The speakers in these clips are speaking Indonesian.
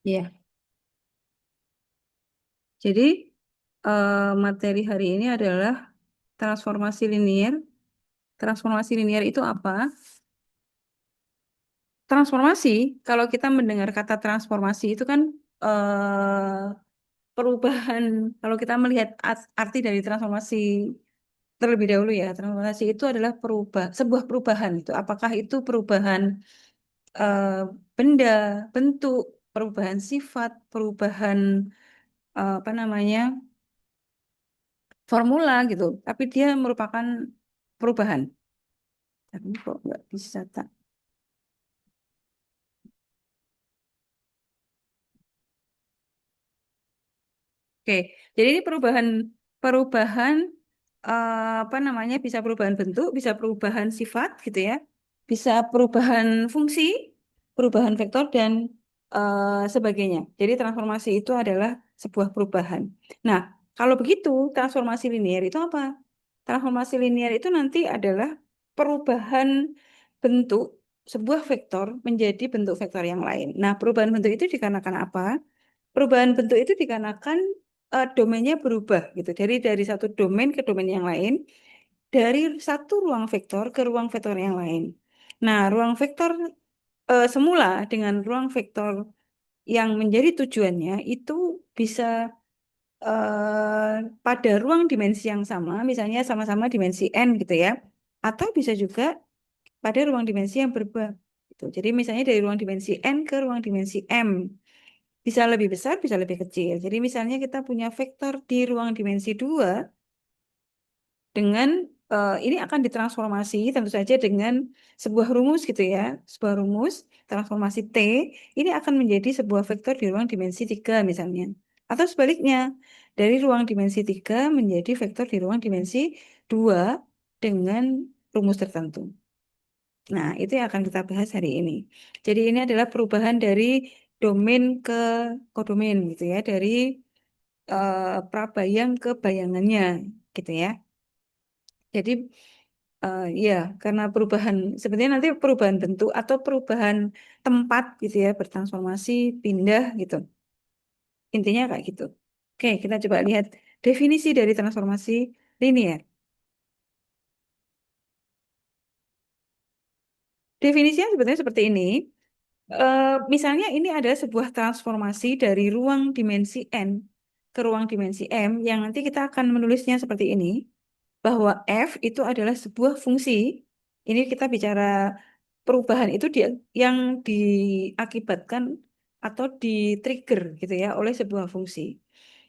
Iya, jadi materi hari ini adalah transformasi linier. Transformasi linier itu apa? Transformasi, kalau kita mendengar kata transformasi itu kan perubahan. Kalau kita melihat arti dari transformasi terlebih dahulu ya, transformasi itu adalah sebuah perubahan itu. Apakah itu perubahan eh, benda, bentuk, perubahan sifat, perubahan apa namanya, formula gitu. Tapi dia merupakan perubahan. Tapi kok nggak bisa tak? Oke, jadi ini perubahan perubahan apa namanya, bisa perubahan bentuk, bisa perubahan sifat gitu ya, bisa perubahan fungsi, perubahan vektor dan sebagainya. Jadi transformasi itu adalah sebuah perubahan. Nah, kalau begitu transformasi linear itu apa? Transformasi linear itu nanti adalah perubahan bentuk sebuah vektor menjadi bentuk vektor yang lain. Nah, perubahan bentuk itu dikarenakan apa? Perubahan bentuk itu dikarenakan domainnya berubah gitu. Dari satu domain ke domain yang lain, dari satu ruang vektor ke ruang vektor yang lain. Nah, ruang vektor semula dengan ruang vektor yang menjadi tujuannya itu bisa pada ruang dimensi yang sama, misalnya sama-sama dimensi n gitu ya, atau bisa juga pada ruang dimensi yang berubah. Gitu. Jadi misalnya dari ruang dimensi n ke ruang dimensi m. Bisa lebih besar, bisa lebih kecil. Jadi misalnya kita punya vektor di ruang dimensi 2 dengan ini akan ditransformasi tentu saja dengan sebuah rumus gitu ya. Sebuah rumus transformasi T ini akan menjadi sebuah vektor di ruang dimensi 3 misalnya. Atau sebaliknya, dari ruang dimensi 3 menjadi vektor di ruang dimensi 2 dengan rumus tertentu. Nah, itu yang akan kita bahas hari ini. Jadi ini adalah perubahan dari domain ke kodomain gitu ya, dari prabayang ke bayangannya gitu ya. Jadi ya karena perubahan sebenarnya nanti perubahan bentuk atau perubahan tempat gitu ya, bertransformasi, pindah gitu. Intinya kayak gitu. Oke, kita coba lihat definisi dari transformasi linear. Definisinya sebetulnya seperti ini. Misalnya ini adalah sebuah transformasi dari ruang dimensi n ke ruang dimensi m yang nanti kita akan menulisnya seperti ini, bahwa f itu adalah sebuah fungsi. Ini kita bicara perubahan itu dia yang diakibatkan atau di-trigger gitu ya oleh sebuah fungsi.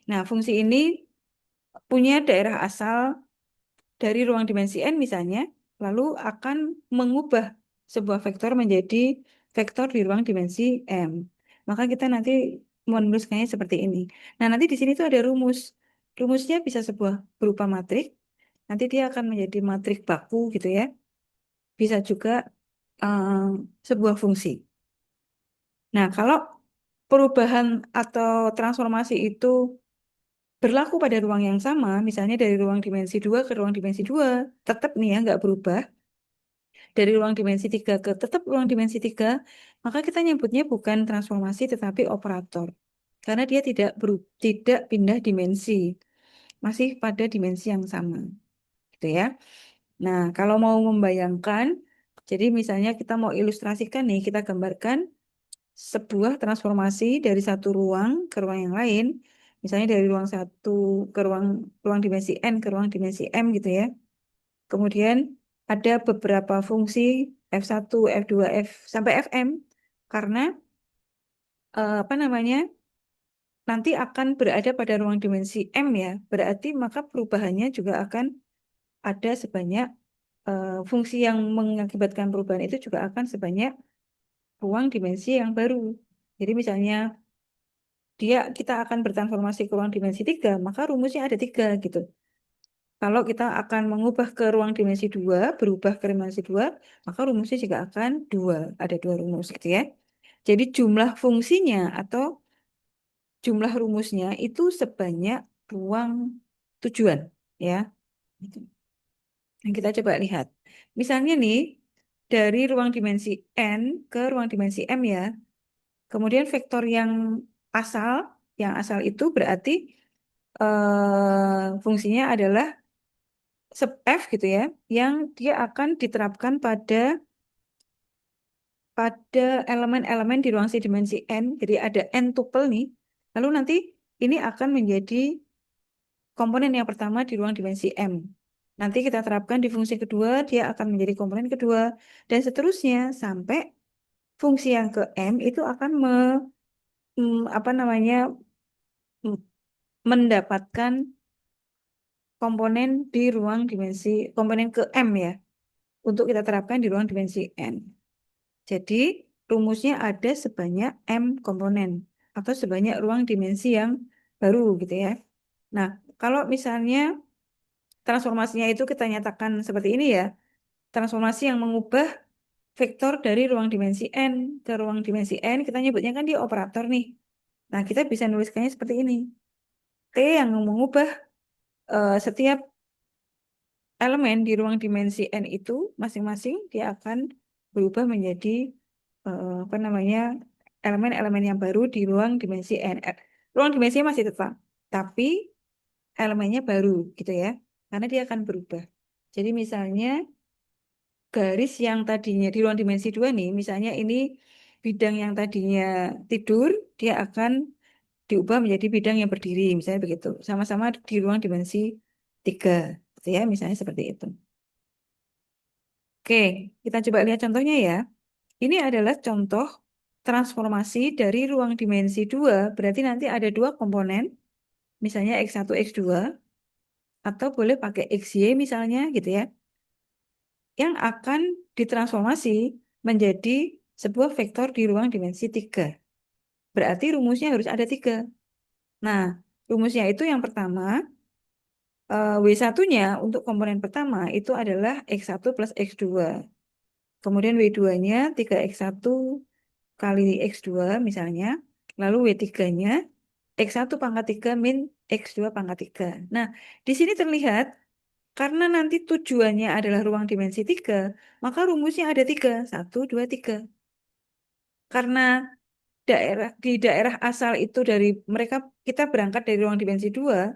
Nah, fungsi ini punya daerah asal dari ruang dimensi n misalnya, lalu akan mengubah sebuah vektor menjadi vektor di ruang dimensi m. Maka kita nanti menuliskannya seperti ini. Nah, nanti di sini tuh ada rumus. Rumusnya bisa sebuah berupa matrik. Nanti dia akan menjadi matrik baku gitu ya. Bisa juga sebuah fungsi. Nah, kalau perubahan atau transformasi itu berlaku pada ruang yang sama, misalnya dari ruang dimensi 2 ke ruang dimensi 2, tetap nih ya, nggak berubah. Dari ruang dimensi 3 ke tetap ruang dimensi 3, maka kita nyebutnya bukan transformasi tetapi operator. Karena dia tidak pindah dimensi, masih pada dimensi yang sama. Gitu ya. Nah, kalau mau membayangkan, jadi misalnya kita mau ilustrasikan nih, kita gambarkan sebuah transformasi dari satu ruang ke ruang yang lain, misalnya dari ruang satu ke ruang dimensi n ke ruang dimensi m gitu ya. Kemudian ada beberapa fungsi F1, F2, F sampai Fm karena apa namanya? Nanti akan berada pada ruang dimensi M ya. Berarti maka perubahannya juga akan ada sebanyak fungsi yang mengakibatkan perubahan itu juga akan sebanyak ruang dimensi yang baru. Jadi misalnya kita akan bertransformasi ke ruang dimensi 3, maka rumusnya ada 3 gitu. Kalau kita akan mengubah ke ruang dimensi 2, berubah ke dimensi 2, maka rumusnya juga akan 2. Ada 2 rumus gitu ya. Jadi jumlah fungsinya atau jumlah rumusnya itu sebanyak ruang tujuan ya. Gitu. Dan kita coba lihat. Misalnya nih, dari ruang dimensi N ke ruang dimensi M ya. Kemudian vektor asal, yang asal itu berarti fungsinya adalah F gitu ya, yang dia akan diterapkan pada elemen-elemen di ruang dimensi n. Jadi ada n tuple nih. Lalu nanti ini akan menjadi komponen yang pertama di ruang dimensi M. Nanti kita terapkan di fungsi kedua, dia akan menjadi komponen kedua, dan seterusnya sampai fungsi yang ke M itu akan apa namanya m- mendapatkan komponen di ruang dimensi komponen ke M ya, untuk kita terapkan di ruang dimensi N. Jadi rumusnya ada sebanyak M komponen atau sebanyak ruang dimensi yang baru gitu ya. Nah, kalau misalnya transformasinya itu kita nyatakan seperti ini ya, transformasi yang mengubah vektor dari ruang dimensi N ke ruang dimensi N, kita nyebutnya kan dia operator nih. Nah, kita bisa nuliskannya seperti ini. T yang mengubah setiap elemen di ruang dimensi N itu masing-masing dia akan berubah menjadi apa namanya elemen-elemen yang baru di ruang dimensi N. Ruang dimensinya masih tetap, tapi elemennya baru gitu ya, karena dia akan berubah. Jadi misalnya garis yang tadinya di ruang dimensi 2 nih, misalnya ini bidang yang tadinya tidur, dia akan diubah menjadi bidang yang berdiri, misalnya begitu. Sama-sama di ruang dimensi 3, gitu ya, misalnya seperti itu. Oke, kita coba lihat contohnya ya. Ini adalah contoh transformasi dari ruang dimensi 2, berarti nanti ada dua komponen, misalnya X1, X2, atau boleh pakai XY misalnya gitu ya, yang akan ditransformasi menjadi sebuah vektor di ruang dimensi 3. Berarti rumusnya harus ada 3. Nah, rumusnya itu yang pertama, W1-nya untuk komponen pertama itu adalah X1 plus X2. Kemudian W2-nya 3X1 kali X2 misalnya. Lalu W3-nya X1 pangkat 3 min X2 pangkat 3. Nah, di sini terlihat karena nanti tujuannya adalah ruang dimensi 3, maka rumusnya ada 3. 1, 2, 3. Karena di daerah asal itu dari mereka kita berangkat dari ruang dimensi 2,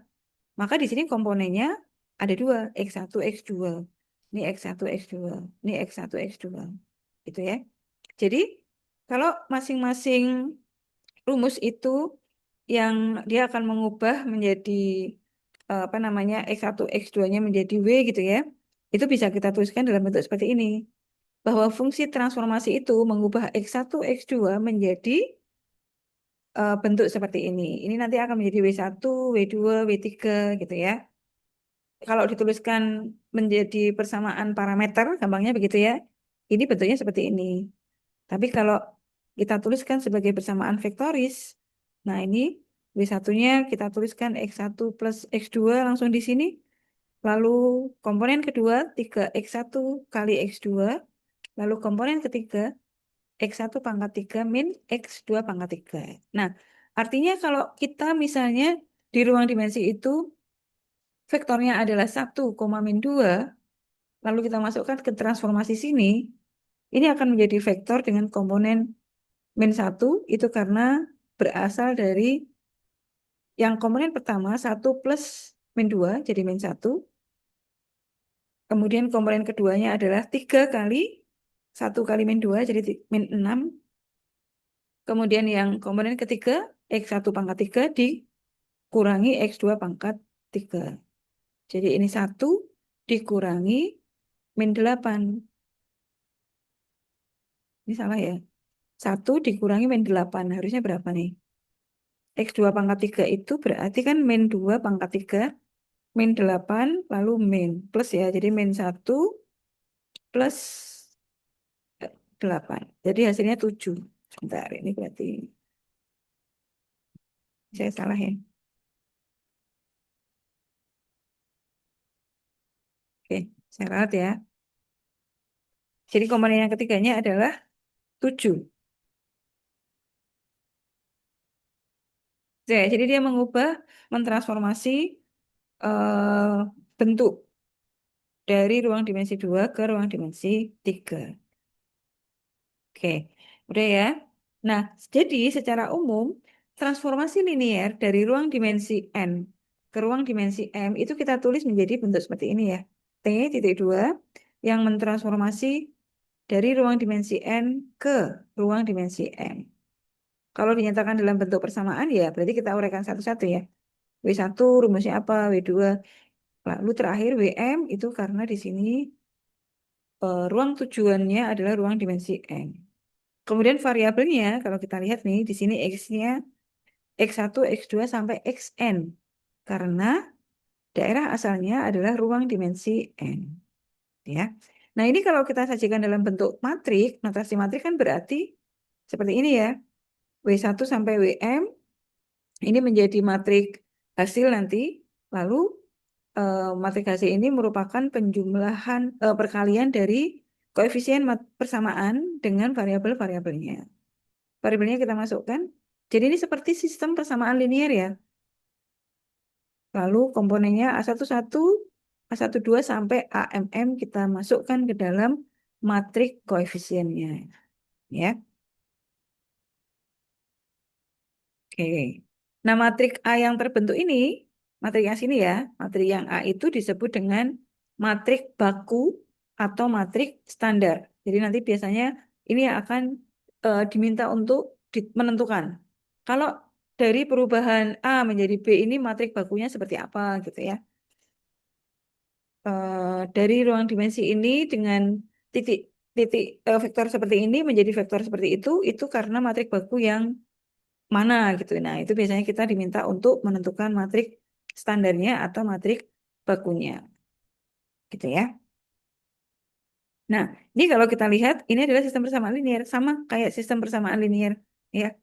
maka di sini komponennya ada 2, X1, X2. Ini X1, X2. Ini X1, X2. Gitu ya. Jadi, kalau masing-masing rumus itu yang dia akan mengubah menjadi apa namanya X1, X2-nya menjadi W gitu ya. Itu bisa kita tuliskan dalam bentuk seperti ini. Bahwa fungsi transformasi itu mengubah X1, X2 menjadi bentuk seperti ini. Ini nanti akan menjadi W1, W2, W3 gitu ya. Kalau dituliskan menjadi persamaan parameter, gampangnya begitu ya. Ini bentuknya seperti ini. Tapi kalau kita tuliskan sebagai persamaan vektoris, nah ini W1-nya kita tuliskan X1 plus X2 langsung di sini. Lalu komponen kedua 3X1 kali X2. Lalu komponen ketiga X1 pangkat 3 min X2 pangkat 3. Nah, artinya kalau kita misalnya di ruang dimensi itu vektornya adalah 1, min 2, lalu kita masukkan ke transformasi sini, ini akan menjadi vektor dengan komponen min 1, itu karena berasal dari yang komponen pertama 1 plus min 2, jadi min 1. Kemudian komponen keduanya adalah 3 kali 1 kali min 2, jadi min 6. Kemudian yang komponen ketiga, X1 pangkat 3 dikurangi X2 pangkat 3. Jadi ini 1 dikurangi min 8. Ini salah ya. 1 dikurangi min 8. Harusnya berapa nih? X2 pangkat 3 itu berarti kan min 2 pangkat 3, min 8, lalu min. Plus ya, jadi min 1 plus 8. Jadi hasilnya 7. Sebentar, ini berarti saya salah ya. Oke, saya ralat ya. Jadi komponen yang ketiganya adalah 7. Jadi dia mengubah, mentransformasi eh, bentuk dari ruang dimensi 2 ke ruang dimensi 3. Oke, udah ya. Nah, jadi secara umum transformasi linier dari ruang dimensi n ke ruang dimensi m itu kita tulis menjadi bentuk seperti ini ya. T titik dua yang mentransformasi dari ruang dimensi n ke ruang dimensi m. Kalau dinyatakan dalam bentuk persamaan ya berarti kita uraikan satu-satu ya. W1 rumusnya apa, W2. Lalu terakhir WM itu karena di sini ruang tujuannya adalah ruang dimensi n. Kemudian variabelnya kalau kita lihat nih di sini X-nya X1, X2 sampai Xn. Karena daerah asalnya adalah ruang dimensi n, ya. Nah, ini kalau kita sajikan dalam bentuk matrik, notasi matrik kan berarti seperti ini ya. W1 sampai Wm ini menjadi matrik hasil nanti. Lalu matrik hasil ini merupakan penjumlahan perkalian dari koefisien persamaan dengan variabel-variabelnya. Variabelnya kita masukkan. Jadi ini seperti sistem persamaan linier ya. Lalu komponennya A11, A12 sampai AMM kita masukkan ke dalam matrik koefisiennya. Ya. Oke. Nah, matrik A yang terbentuk ini, matrik yang sini ya, matrik yang A itu disebut dengan matrik baku atau matrik standar. Jadi nanti biasanya ini yang akan diminta untuk menentukan. Kalau dari perubahan A menjadi B ini matrik bakunya seperti apa gitu ya. Dari ruang dimensi ini dengan titik titik vektor seperti ini menjadi vektor seperti itu karena matrik baku yang mana gitu. Nah, itu biasanya kita diminta untuk menentukan matrik standarnya atau matrik bakunya, gitu ya. Nah, ini kalau kita lihat, ini adalah sistem persamaan linier, sama kayak sistem persamaan linier, ya.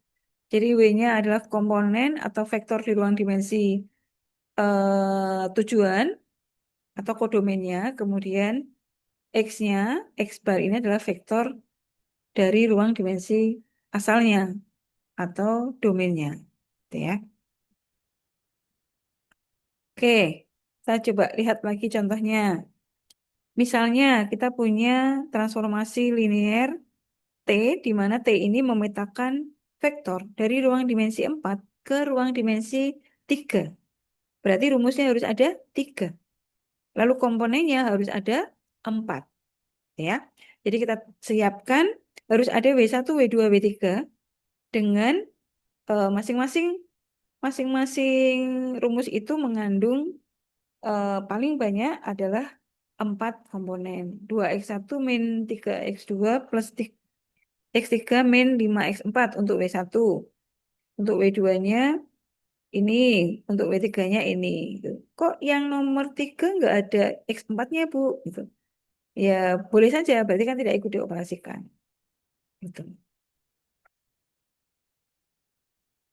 Jadi W-nya adalah komponen atau vektor di ruang dimensi tujuan atau kodomennya, kemudian X-nya, X bar ini adalah vektor dari ruang dimensi asalnya atau domainnya, gitu ya. Oke, saya coba lihat lagi contohnya. Misalnya kita punya transformasi linier T, di mana T ini memetakan vektor dari ruang dimensi 4 ke ruang dimensi 3. Berarti rumusnya harus ada 3. Lalu komponennya harus ada 4. Ya. Jadi kita siapkan harus ada W1, W2, W3 dengan masing-masing masing-masing rumus itu mengandung paling banyak adalah 4 komponen. 2x1 min 3x2 plus x3 min 5x4 untuk W1. Untuk W2-nya ini, untuk W3-nya ini. Gitu. Kok yang nomor 3 nggak ada x4-nya, Bu? Gitu. Ya, boleh saja, berarti kan tidak ikut dioperasikan. Gitu.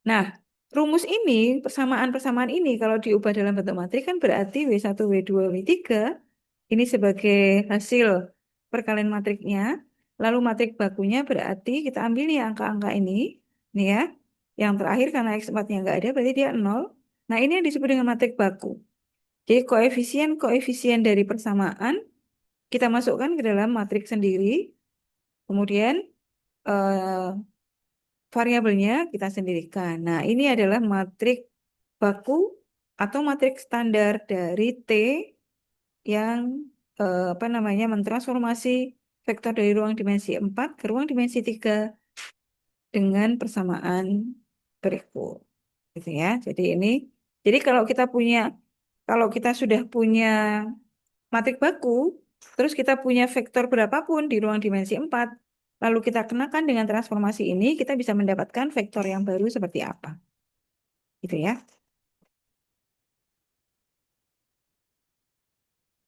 Nah, rumus ini, persamaan-persamaan ini kalau diubah dalam bentuk matrik kan berarti W1, W2, W3 ini sebagai hasil perkalian matriknya. Lalu matrik bakunya berarti kita ambil nih angka-angka ini. Nih ya. Yang terakhir karena X4-nya nggak ada berarti dia 0. Nah ini yang disebut dengan matrik baku. Jadi koefisien-koefisien dari persamaan kita masukkan ke dalam matrik sendiri. Kemudian eh, variabelnya kita sendirikan. Nah ini adalah matrik baku atau matrik standar dari T yang apa namanya mentransformasi vektor dari ruang dimensi 4 ke ruang dimensi 3 dengan persamaan berikut. Gitu ya. Jadi kalau kita sudah punya matrik baku, terus kita punya vektor berapapun di ruang dimensi 4, lalu kita kenakan dengan transformasi ini, kita bisa mendapatkan vektor yang baru seperti apa. Gitu ya.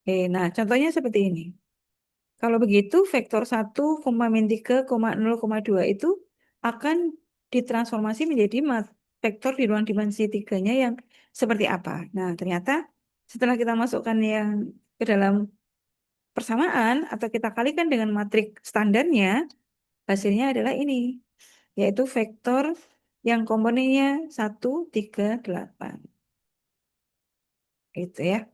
Oke, nah contohnya seperti ini. Kalau begitu, vektor 1, min 3, 0, 2 itu akan ditransformasi menjadi vektor di ruang dimensi 3-nya yang seperti apa. Nah, ternyata setelah kita masukkan yang ke dalam persamaan atau kita kalikan dengan matrik standarnya, hasilnya adalah ini, yaitu vektor yang komponennya 1, 3, 8. Gitu ya.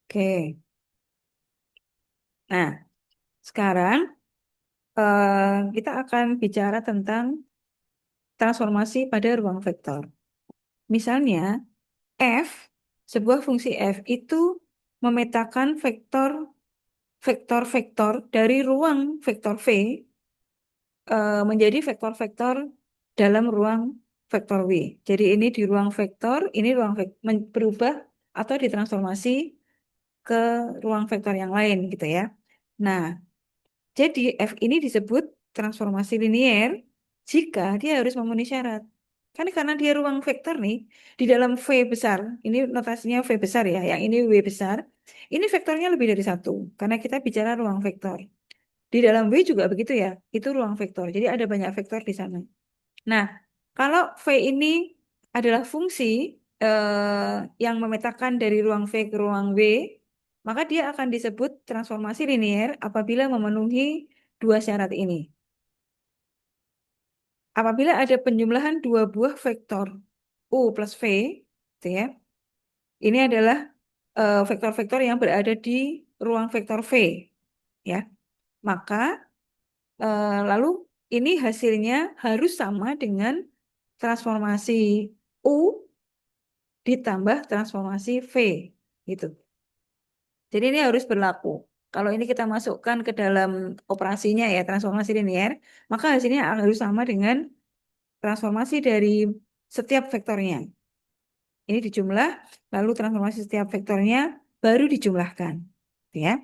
Oke. Nah, sekarang kita akan bicara tentang transformasi pada ruang vektor. Misalnya, F, sebuah fungsi F itu memetakan vektor-vektor dari ruang vektor V menjadi vektor-vektor dalam ruang vektor W. Jadi ini di ruang vektor, ini ruang berubah atau ditransformasi ke ruang vektor yang lain gitu ya. Nah, jadi F ini disebut transformasi linier jika dia harus memenuhi syarat. Kan karena dia ruang vektor nih, di dalam V besar, ini notasinya V besar ya, yang ini W besar, ini vektornya lebih dari satu, karena kita bicara ruang vektor. Di dalam W juga begitu ya, itu ruang vektor, jadi ada banyak vektor di sana. Nah, kalau V ini adalah fungsi yang memetakan dari ruang V ke ruang W, maka dia akan disebut transformasi linier apabila memenuhi dua syarat ini. Apabila ada penjumlahan dua buah vektor U plus V, gitu ya, ini adalah vektor-vektor yang berada di ruang vektor V, ya. Maka lalu ini hasilnya harus sama dengan transformasi U ditambah transformasi V, gitu. Jadi ini harus berlaku. Kalau ini kita masukkan ke dalam operasinya ya transformasi linier, maka hasilnya harus sama dengan transformasi dari setiap vektornya. Ini dijumlah, lalu transformasi setiap vektornya baru dijumlahkan. Ya.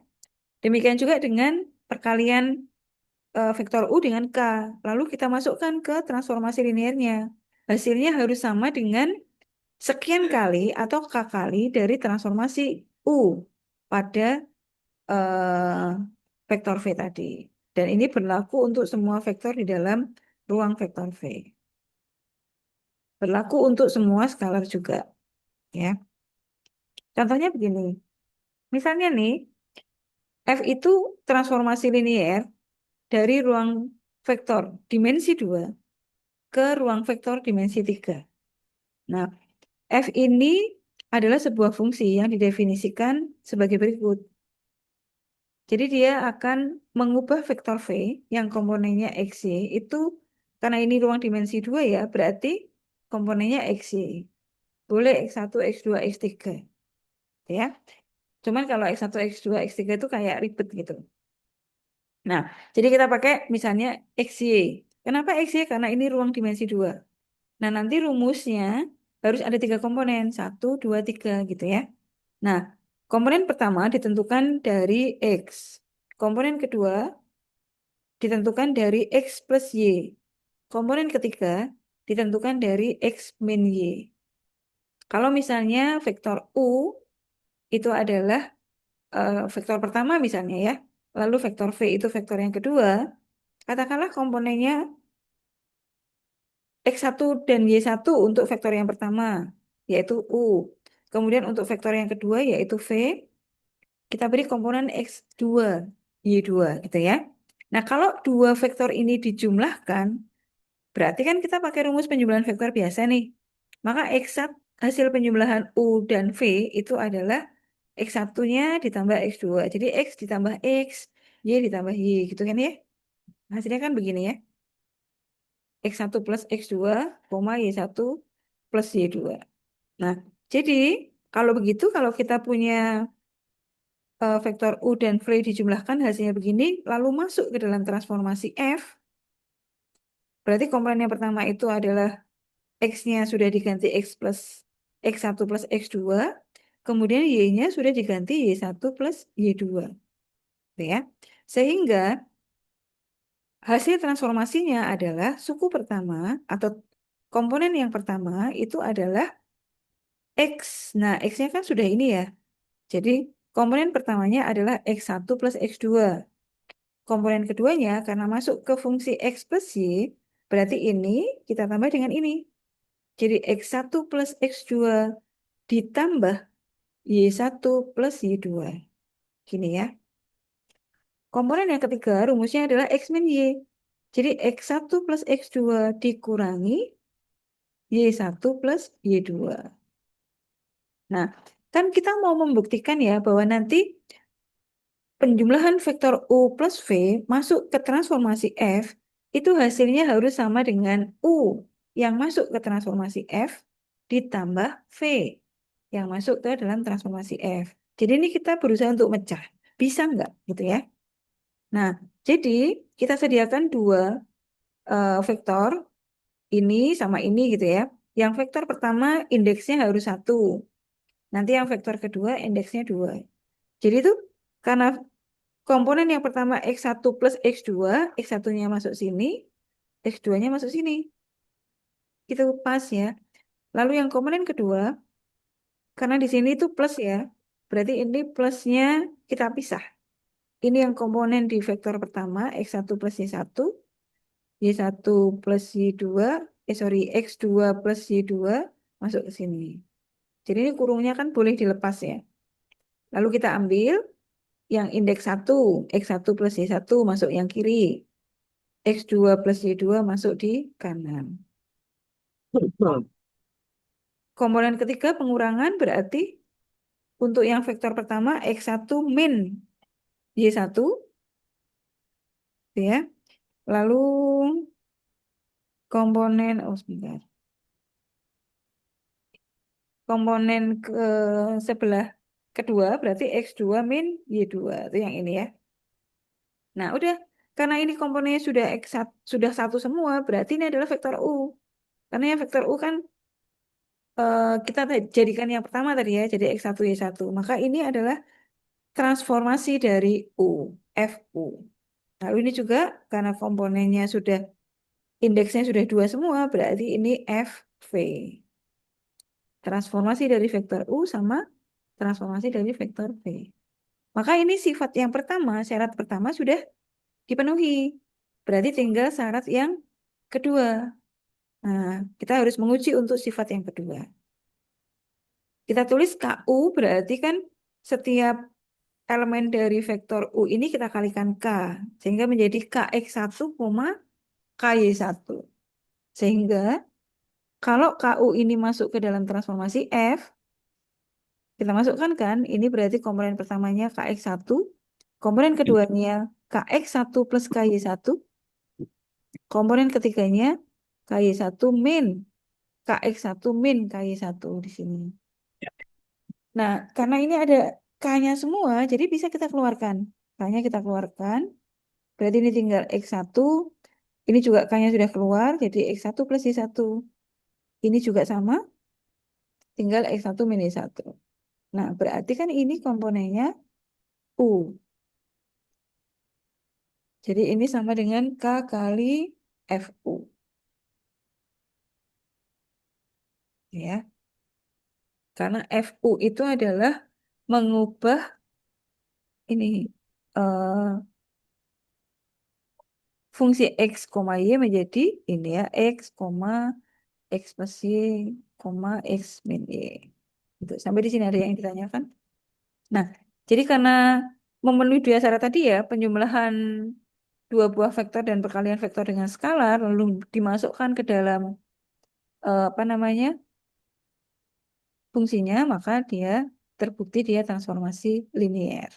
Demikian juga dengan perkalian vektor U dengan K. Lalu kita masukkan ke transformasi liniernya. Hasilnya harus sama dengan sekian kali atau K kali dari transformasi U pada vektor V tadi. Dan ini berlaku untuk semua vektor di dalam ruang vektor V. Berlaku untuk semua skalar juga. Ya. Contohnya begini. Misalnya nih, F itu transformasi linier dari ruang vektor dimensi 2 ke ruang vektor dimensi 3. Nah, F ini adalah sebuah fungsi yang didefinisikan sebagai berikut. Jadi dia akan mengubah vektor V yang komponennya XY itu, karena ini ruang dimensi 2 ya, berarti komponennya XY. Boleh X1, X2, X3. Ya. Cuman kalau X1, X2, X3 itu kayak ribet gitu. Nah, jadi kita pakai misalnya XY. Kenapa XY? Karena ini ruang dimensi 2. Nah, nanti rumusnya harus ada 3 komponen. 1, 2, 3 gitu ya. Nah, komponen pertama ditentukan dari X. Komponen kedua ditentukan dari X plus Y. Komponen ketiga ditentukan dari X min Y. Kalau misalnya vektor U itu adalah vektor pertama misalnya ya, lalu vektor V itu vektor yang kedua, katakanlah komponennya X1 dan Y1 untuk vektor yang pertama, yaitu U. Kemudian untuk vektor yang kedua, yaitu V, kita beri komponen X2, Y2, gitu ya. Nah, kalau dua vektor ini dijumlahkan, berarti kan kita pakai rumus penjumlahan vektor biasa nih. Maka X1, hasil penjumlahan U dan V itu adalah X1-nya ditambah X2. Jadi X ditambah X, Y ditambah Y, gitu kan ya. Hasilnya kan begini ya. X1 plus X2, Y1 plus Y2. Nah, jadi kalau begitu, kalau kita punya vektor U dan V dijumlahkan hasilnya begini, lalu masuk ke dalam transformasi F, berarti komponen yang pertama itu adalah X-nya sudah diganti X1 plus X2, kemudian Y-nya sudah diganti Y1 plus Y2. Gitu ya. Sehingga hasil transformasinya adalah suku pertama atau komponen yang pertama itu adalah X. Nah, X-nya kan sudah ini ya. Jadi komponen pertamanya adalah X1 plus X2. Komponen keduanya karena masuk ke fungsi X plus Y, berarti ini kita tambah dengan ini. Jadi X1 plus X2 ditambah Y1 plus Y2. Gini ya. Komponen yang ketiga rumusnya adalah X min Y. Jadi X1 plus X2 dikurangi Y1 plus Y2. Nah, kan kita mau membuktikan ya bahwa nanti penjumlahan vektor U plus V masuk ke transformasi F, itu hasilnya harus sama dengan U yang masuk ke transformasi F ditambah V yang masuk ke dalam transformasi F. Jadi ini kita berusaha untuk mecah. Bisa nggak gitu ya? Nah, jadi kita sediakan dua vektor, ini sama ini gitu ya. Yang vektor pertama indeksnya harus 1. Nanti yang vektor kedua indeksnya 2. Jadi itu karena komponen yang pertama X1 plus X2, X1-nya masuk sini, X2-nya masuk sini. Itu pas ya. Lalu yang komponen kedua, karena di sini itu plus ya, berarti ini plusnya kita pisah. Ini yang komponen di vektor pertama, X1 plus Y1, Y1 plus Y2, X2 plus Y2 masuk ke sini. Jadi ini kurungnya kan boleh dilepas ya. Lalu kita ambil yang indeks 1, X1 plus Y1 masuk yang kiri. X2 plus Y2 masuk di kanan. Komponen ketiga pengurangan berarti untuk yang vektor pertama X1 min Y1 ya. Lalu komponen sebentar. Komponen ke sebelah kedua berarti X2 min Y2 itu yang ini ya. Nah, udah karena ini komponennya sudah X1, sudah satu semua, berarti ini adalah vektor U. Karena yang vektor U kan kita jadikan yang pertama tadi ya, jadi X1 Y1. Maka ini adalah transformasi dari U, FU. Lalu ini juga karena komponennya sudah, indeksnya sudah 2 semua, berarti ini FV. Transformasi dari vektor U sama transformasi dari vektor V. Maka ini sifat yang pertama, syarat pertama sudah dipenuhi. Berarti tinggal syarat yang kedua. Nah, kita harus menguji untuk sifat yang kedua. Kita tulis KU berarti kan setiap elemen dari vektor U ini kita kalikan K. Sehingga menjadi KX1, KY1. Sehingga kalau KU ini masuk ke dalam transformasi F, kita masukkan kan, ini berarti komponen pertamanya KX1, komponen keduanya KX1 plus KY1, komponen ketiganya KY1 min KX1 min KY1 di sini. Nah, karena ini ada K-nya semua, jadi bisa kita keluarkan. K-nya kita keluarkan, berarti ini tinggal X1, ini juga K-nya sudah keluar, jadi X1 plus Y1. Ini juga sama, tinggal X1 min Y1. Nah, berarti kan ini komponennya U. Jadi ini sama dengan K kali FU. Ya, karena FU itu adalah mengubah ini fungsi X, Y menjadi ini ya, X, X plus Y, X min Y. Gitu. Sampai di sini ada yang ditanyakan. Nah, jadi karena memenuhi dua syarat tadi ya, penjumlahan dua buah vektor dan perkalian vektor dengan skalar, lalu dimasukkan ke dalam apa namanya fungsinya, maka dia terbukti dia transformasi linier.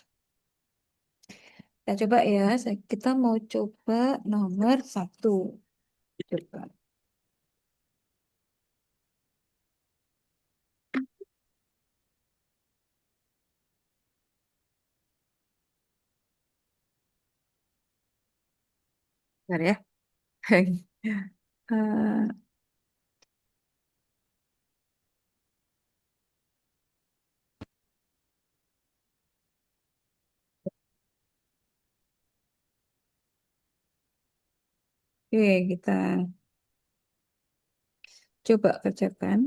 Kita coba ya, kita mau coba nomor 1. Coba. Bentar ya. Eh, Oke, kita coba kerjakan.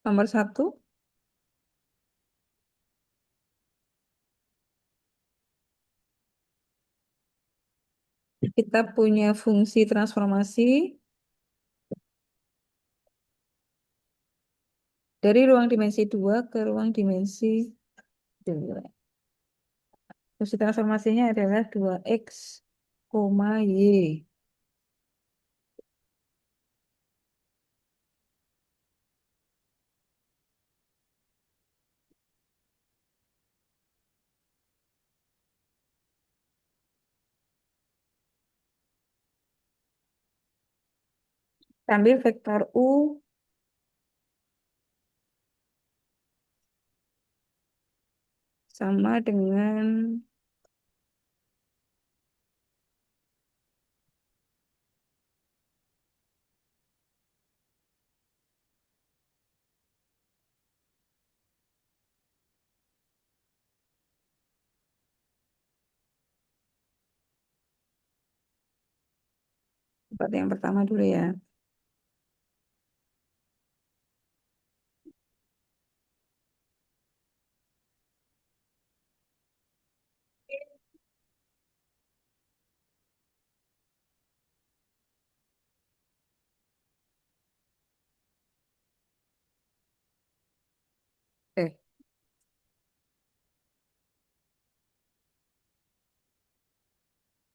Nomor 1, kita punya fungsi transformasi dari ruang dimensi 2 ke ruang dimensi 2. Terus transformasinya adalah 2x, y. Kita ambil vektor u sama dengan seperti yang pertama dulu ya. Oke,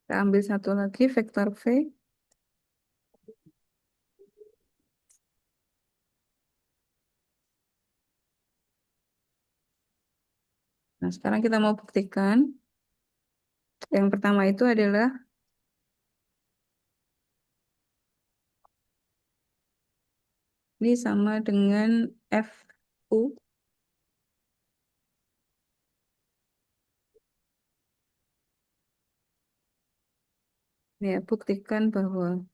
kita ambil satu lagi vektor v. Nah, sekarang kita mau buktikan. Yang pertama itu adalah ini sama dengan fu. Ya, buktikan bahwa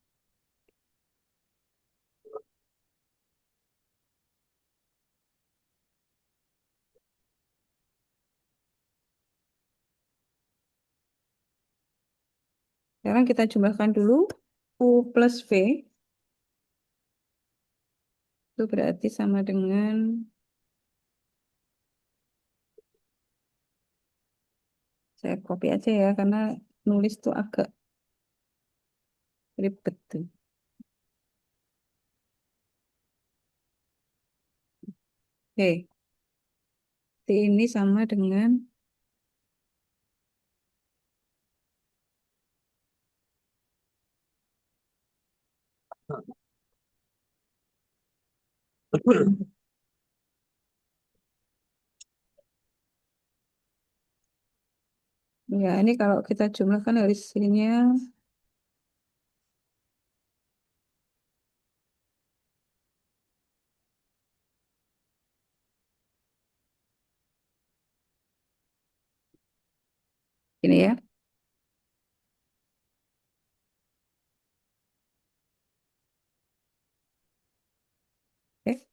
sekarang kita jumlahkan dulu u plus v itu berarti sama dengan, saya copy aja ya karena nulis tuh agak ribet tuh. Oke, T ini sama dengan ya ini kalau kita jumlahkan dari sininya ini ya. Oke,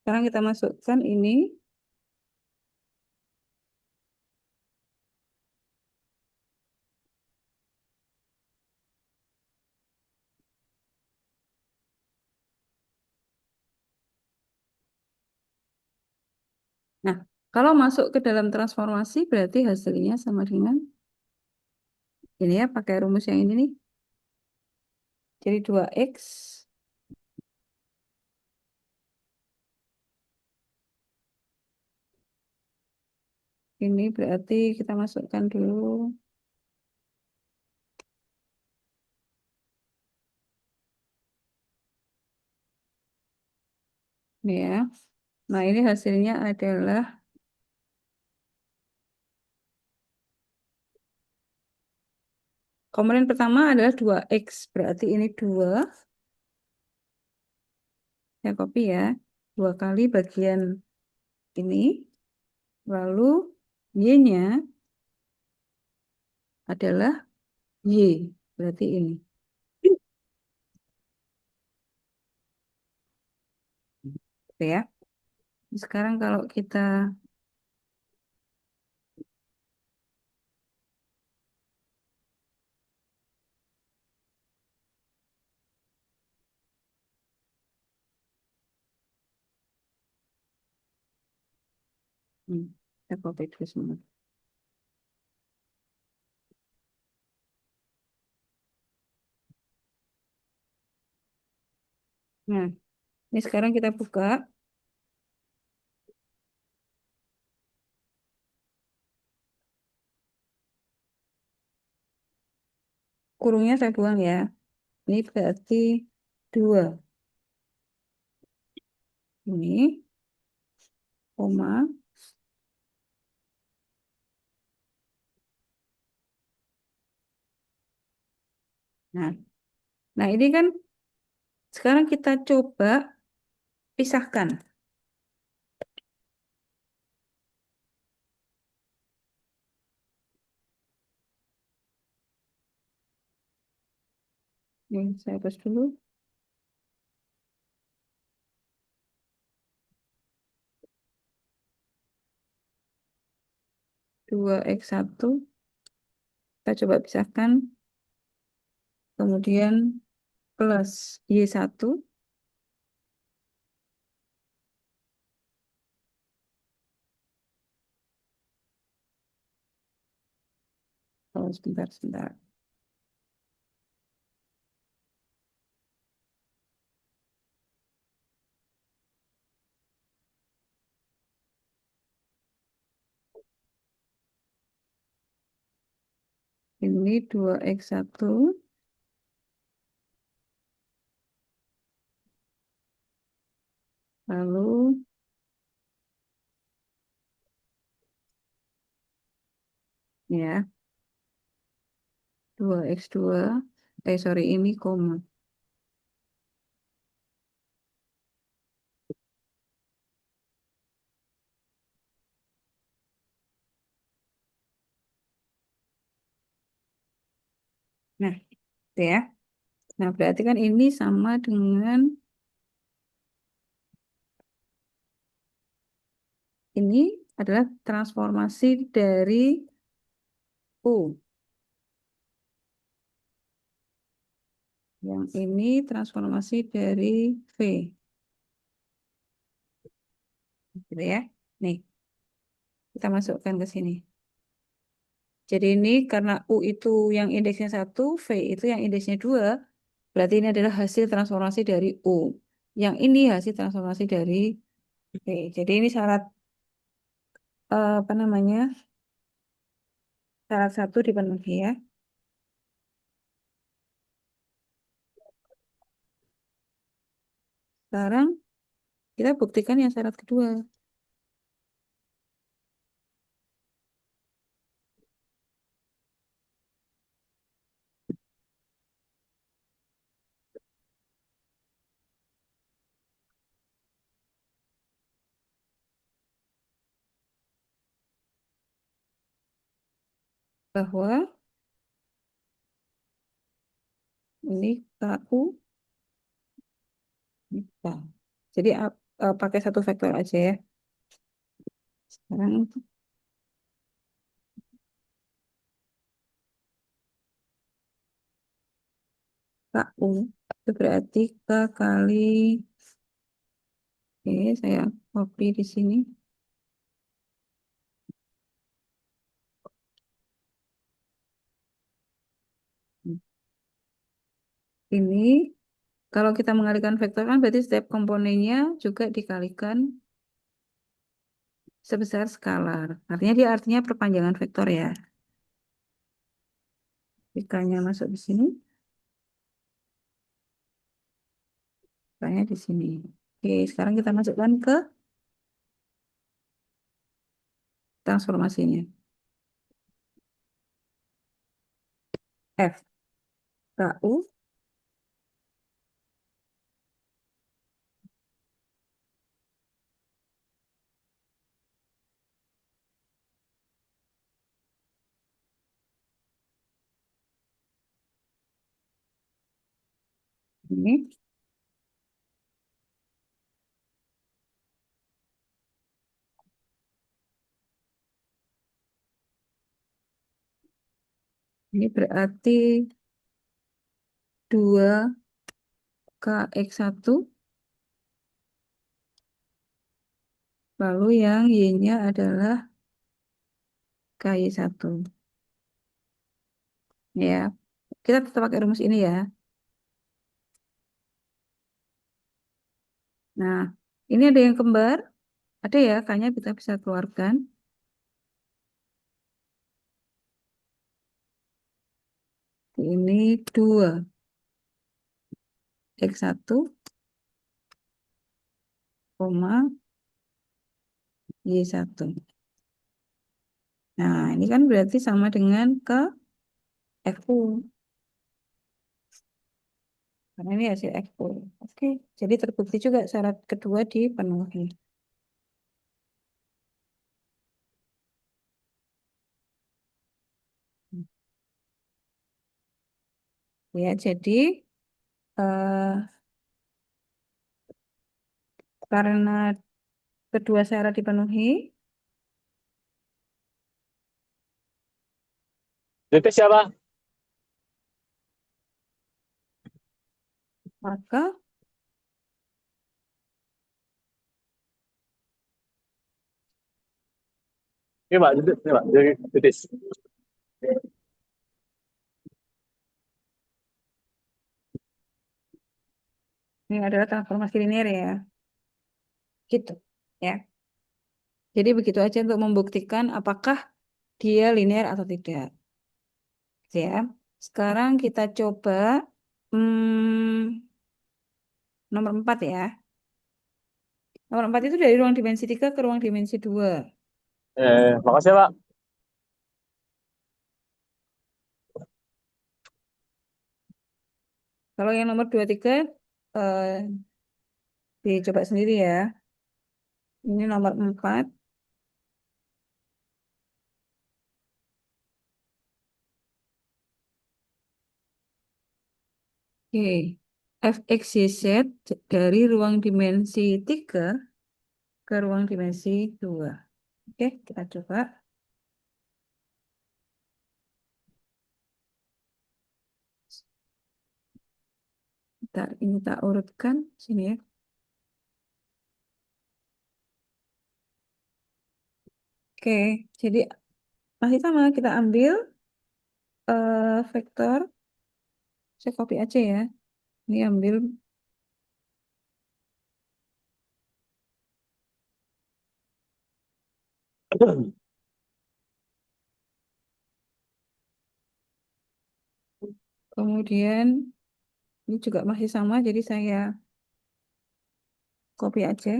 sekarang kita masukkan ini. Nah, kalau masuk ke dalam transformasi berarti hasilnya sama dengan ini ya, pakai rumus yang ini nih. Jadi 2x ini berarti kita masukkan dulu nih ya. Nah, ini hasilnya adalah komponen pertama adalah 2x, berarti ini 2, ya copy ya, 2 kali bagian ini, lalu y-nya adalah y, berarti ini. Oke ya. Sekarang kalau kita Hmm, Saya copy dulu semua. Nah, ini sekarang kita buka. Kurungnya saya buang ya. Ini berarti 2. Ini, koma. Nah, nah ini kan sekarang kita coba pisahkan. Ini saya hapus dulu. 2x1. Kita coba pisahkan. Kemudian plus Y1. Oh, sebentar, sebentar. Ini 2x1. Lalu, ya, 2x2. Sorry, ini koma. Nah, itu ya. Nah, berarti kan ini sama dengan ini adalah transformasi dari U. Yang ini transformasi dari V. Gitu ya. Nih, kita masukkan ke sini. Jadi ini karena U itu yang indeksnya 1, V itu yang indeksnya 2, berarti ini adalah hasil transformasi dari U. Yang ini hasil transformasi dari V. Jadi ini syarat apa namanya? Syarat satu dipenuhi ya. Sekarang kita buktikan yang syarat kedua. Bahwa ini KU ini K. Jadi pakai satu vektor aja ya. Sekarang KU itu berarti K kali, oke, saya copy di sini. Ini kalau kita mengalihkan vektor kan berarti setiap komponennya juga dikalikan sebesar skalar. Artinya dia artinya perpanjangan vektor ya. Jikanya masuk di sini, K-nya di sini. Oke, sekarang kita masukkan ke transformasinya. F KU ini ini berarti 2 KX1 Lalu yang Y-nya adalah KY1. Ya, kita tetap pakai rumus ini ya. Nah, ini ada yang kembar. Ada ya, K-nya kita bisa keluarkan. Ini 2. X1, koma, Y1. Nah, ini kan berarti sama dengan ke FU. Karena ini hasil FU. Oke, jadi terbukti juga syarat kedua dipenuhi. Ya, jadi eh, karena kedua syarat dipenuhi, DP siapa? maka Ini Pak, ini Pak, jadi titis. ini adalah transformasi linear ya. Gitu. Ya. Jadi begitu aja untuk membuktikan apakah dia linear atau tidak. Ya. Sekarang kita coba nomor 4 ya. Nomor 4 itu dari ruang dimensi 3 ke ruang dimensi 2. Makasih Pak. Kalau yang nomor 23 eh, dicoba sendiri ya. Ini nomor 4. Oke. Fx, y, z dari ruang dimensi 3 ke ruang dimensi 2. Oke, kita coba. Bentar, ini tak urutkan sini ya. Oke, jadi masih sama kita ambil vektor. Saya copy aja ya. Ini ambil kemudian ini juga masih sama, jadi saya copy aja.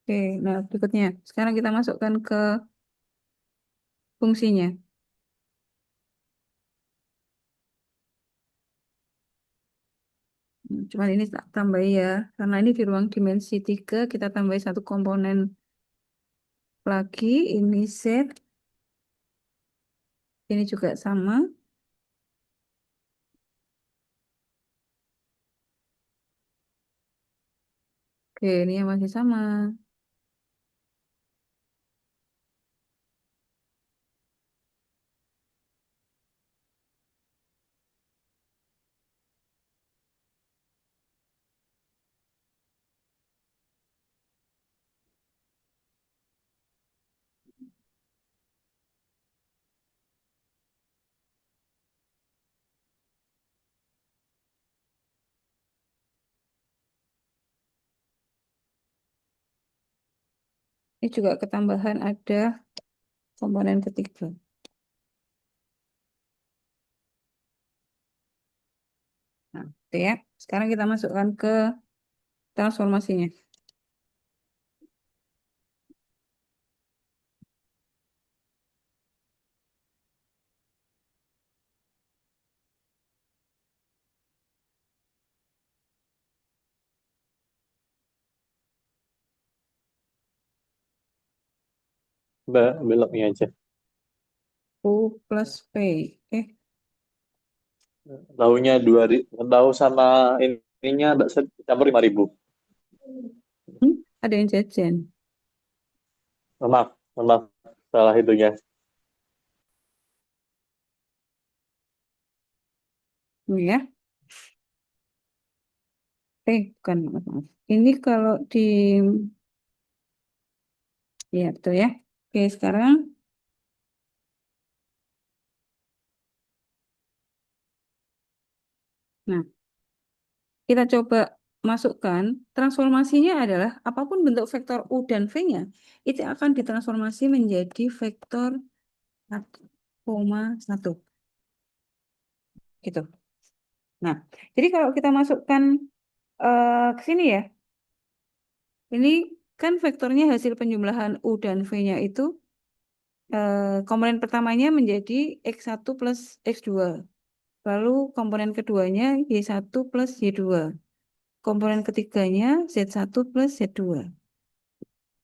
Oke, nah berikutnya. Sekarang kita masukkan ke fungsinya. Cuman ini tak tambah ya, karena ini di ruang dimensi 3 kita tambahin satu komponen lagi, ini Z, ini juga sama. Oke, ini yang masih sama. Ini juga ketambahan ada komponen ketiga. Nah, itu ya. Sekarang kita masukkan ke transformasinya. Belok ini aja. U plus P. Tahunya tahu sama ininya bakso campur 5.000. Hmm, ada yang jajan. Maaf, maaf. salah itunya. Ini ya. Bukan, maaf, maaf. Ini kalau di, ya betul ya. Oke, sekarang, nah, kita coba masukkan, transformasinya adalah apapun bentuk vektor U dan V-nya, itu akan ditransformasi menjadi vektor 1,1. Gitu. Nah, jadi kalau kita masukkan ke sini ya, ini kan vektornya hasil penjumlahan U dan V-nya itu, komponen pertamanya menjadi X1 plus X2. Lalu komponen keduanya Y1 plus Y2. Komponen ketiganya Z1 plus Z2.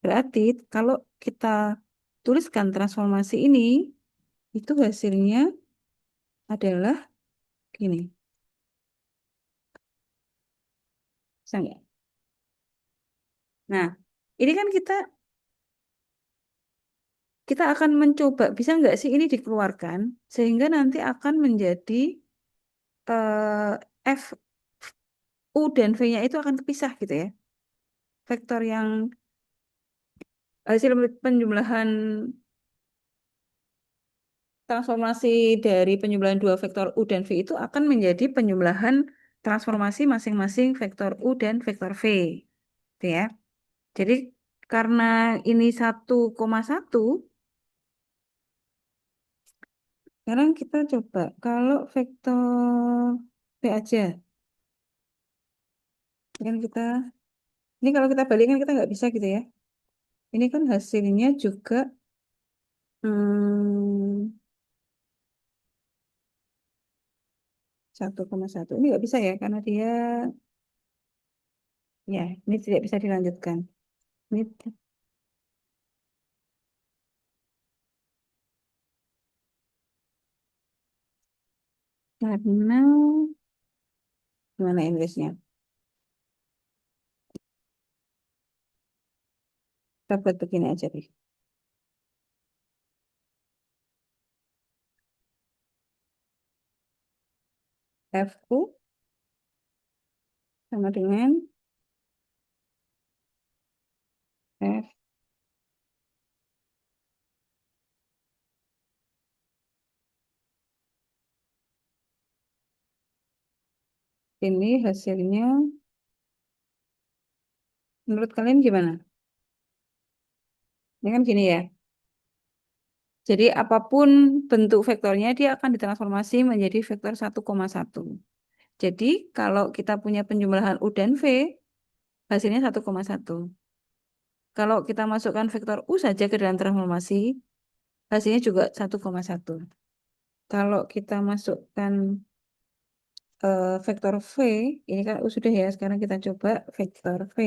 Berarti kalau kita tuliskan transformasi ini, itu hasilnya adalah gini. Bisa nggak? Nah, ini kan kita akan mencoba, bisa nggak sih ini dikeluarkan, sehingga nanti akan menjadi F, U dan V-nya itu akan terpisah gitu ya. Vektor yang hasil penjumlahan transformasi dari penjumlahan dua vektor U dan V itu akan menjadi penjumlahan transformasi masing-masing vektor U dan vektor V. Gitu ya. Jadi karena ini 1,1, sekarang kita coba kalau vektor V aja. Kan kita, ini kalau kita balikkan kita nggak bisa gitu ya. Ini kan hasilnya juga hmm, 1,1. Ini nggak bisa ya karena dia, ya ini tidak bisa dilanjutkan. Ini karena gimana Inggrisnya? Kita buat begini aja deh. FU sama dengan F ini hasilnya menurut kalian gimana? Ini kan gini ya. Jadi apapun bentuk vektornya dia akan ditransformasi menjadi vektor 1,1. Jadi kalau kita punya penjumlahan U dan V, hasilnya 1,1. Kalau kita masukkan vektor U saja ke dalam transformasi, hasilnya juga 1,1. Kalau kita masukkan vektor V, ini kan U sudah ya, sekarang kita coba vektor V.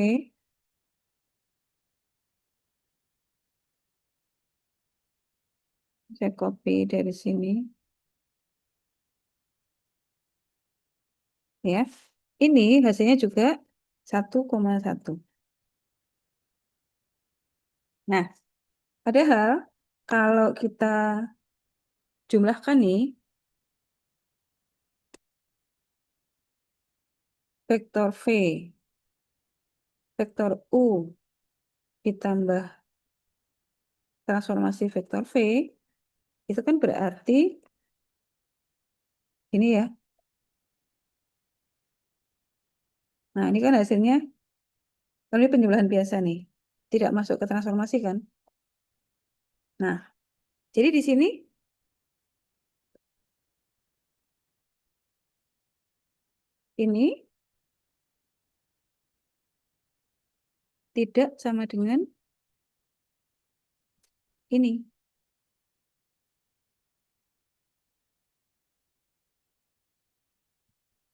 Saya copy dari sini, ya. Ini hasilnya juga 1,1. Nah, padahal kalau kita jumlahkan nih, vektor V, vektor U ditambah transformasi vektor V, itu kan berarti ini ya. Nah, ini kan hasilnya, kalau ini penjumlahan biasa nih, tidak masuk ke transformasi kan. Nah, jadi di sini ini tidak sama dengan ini,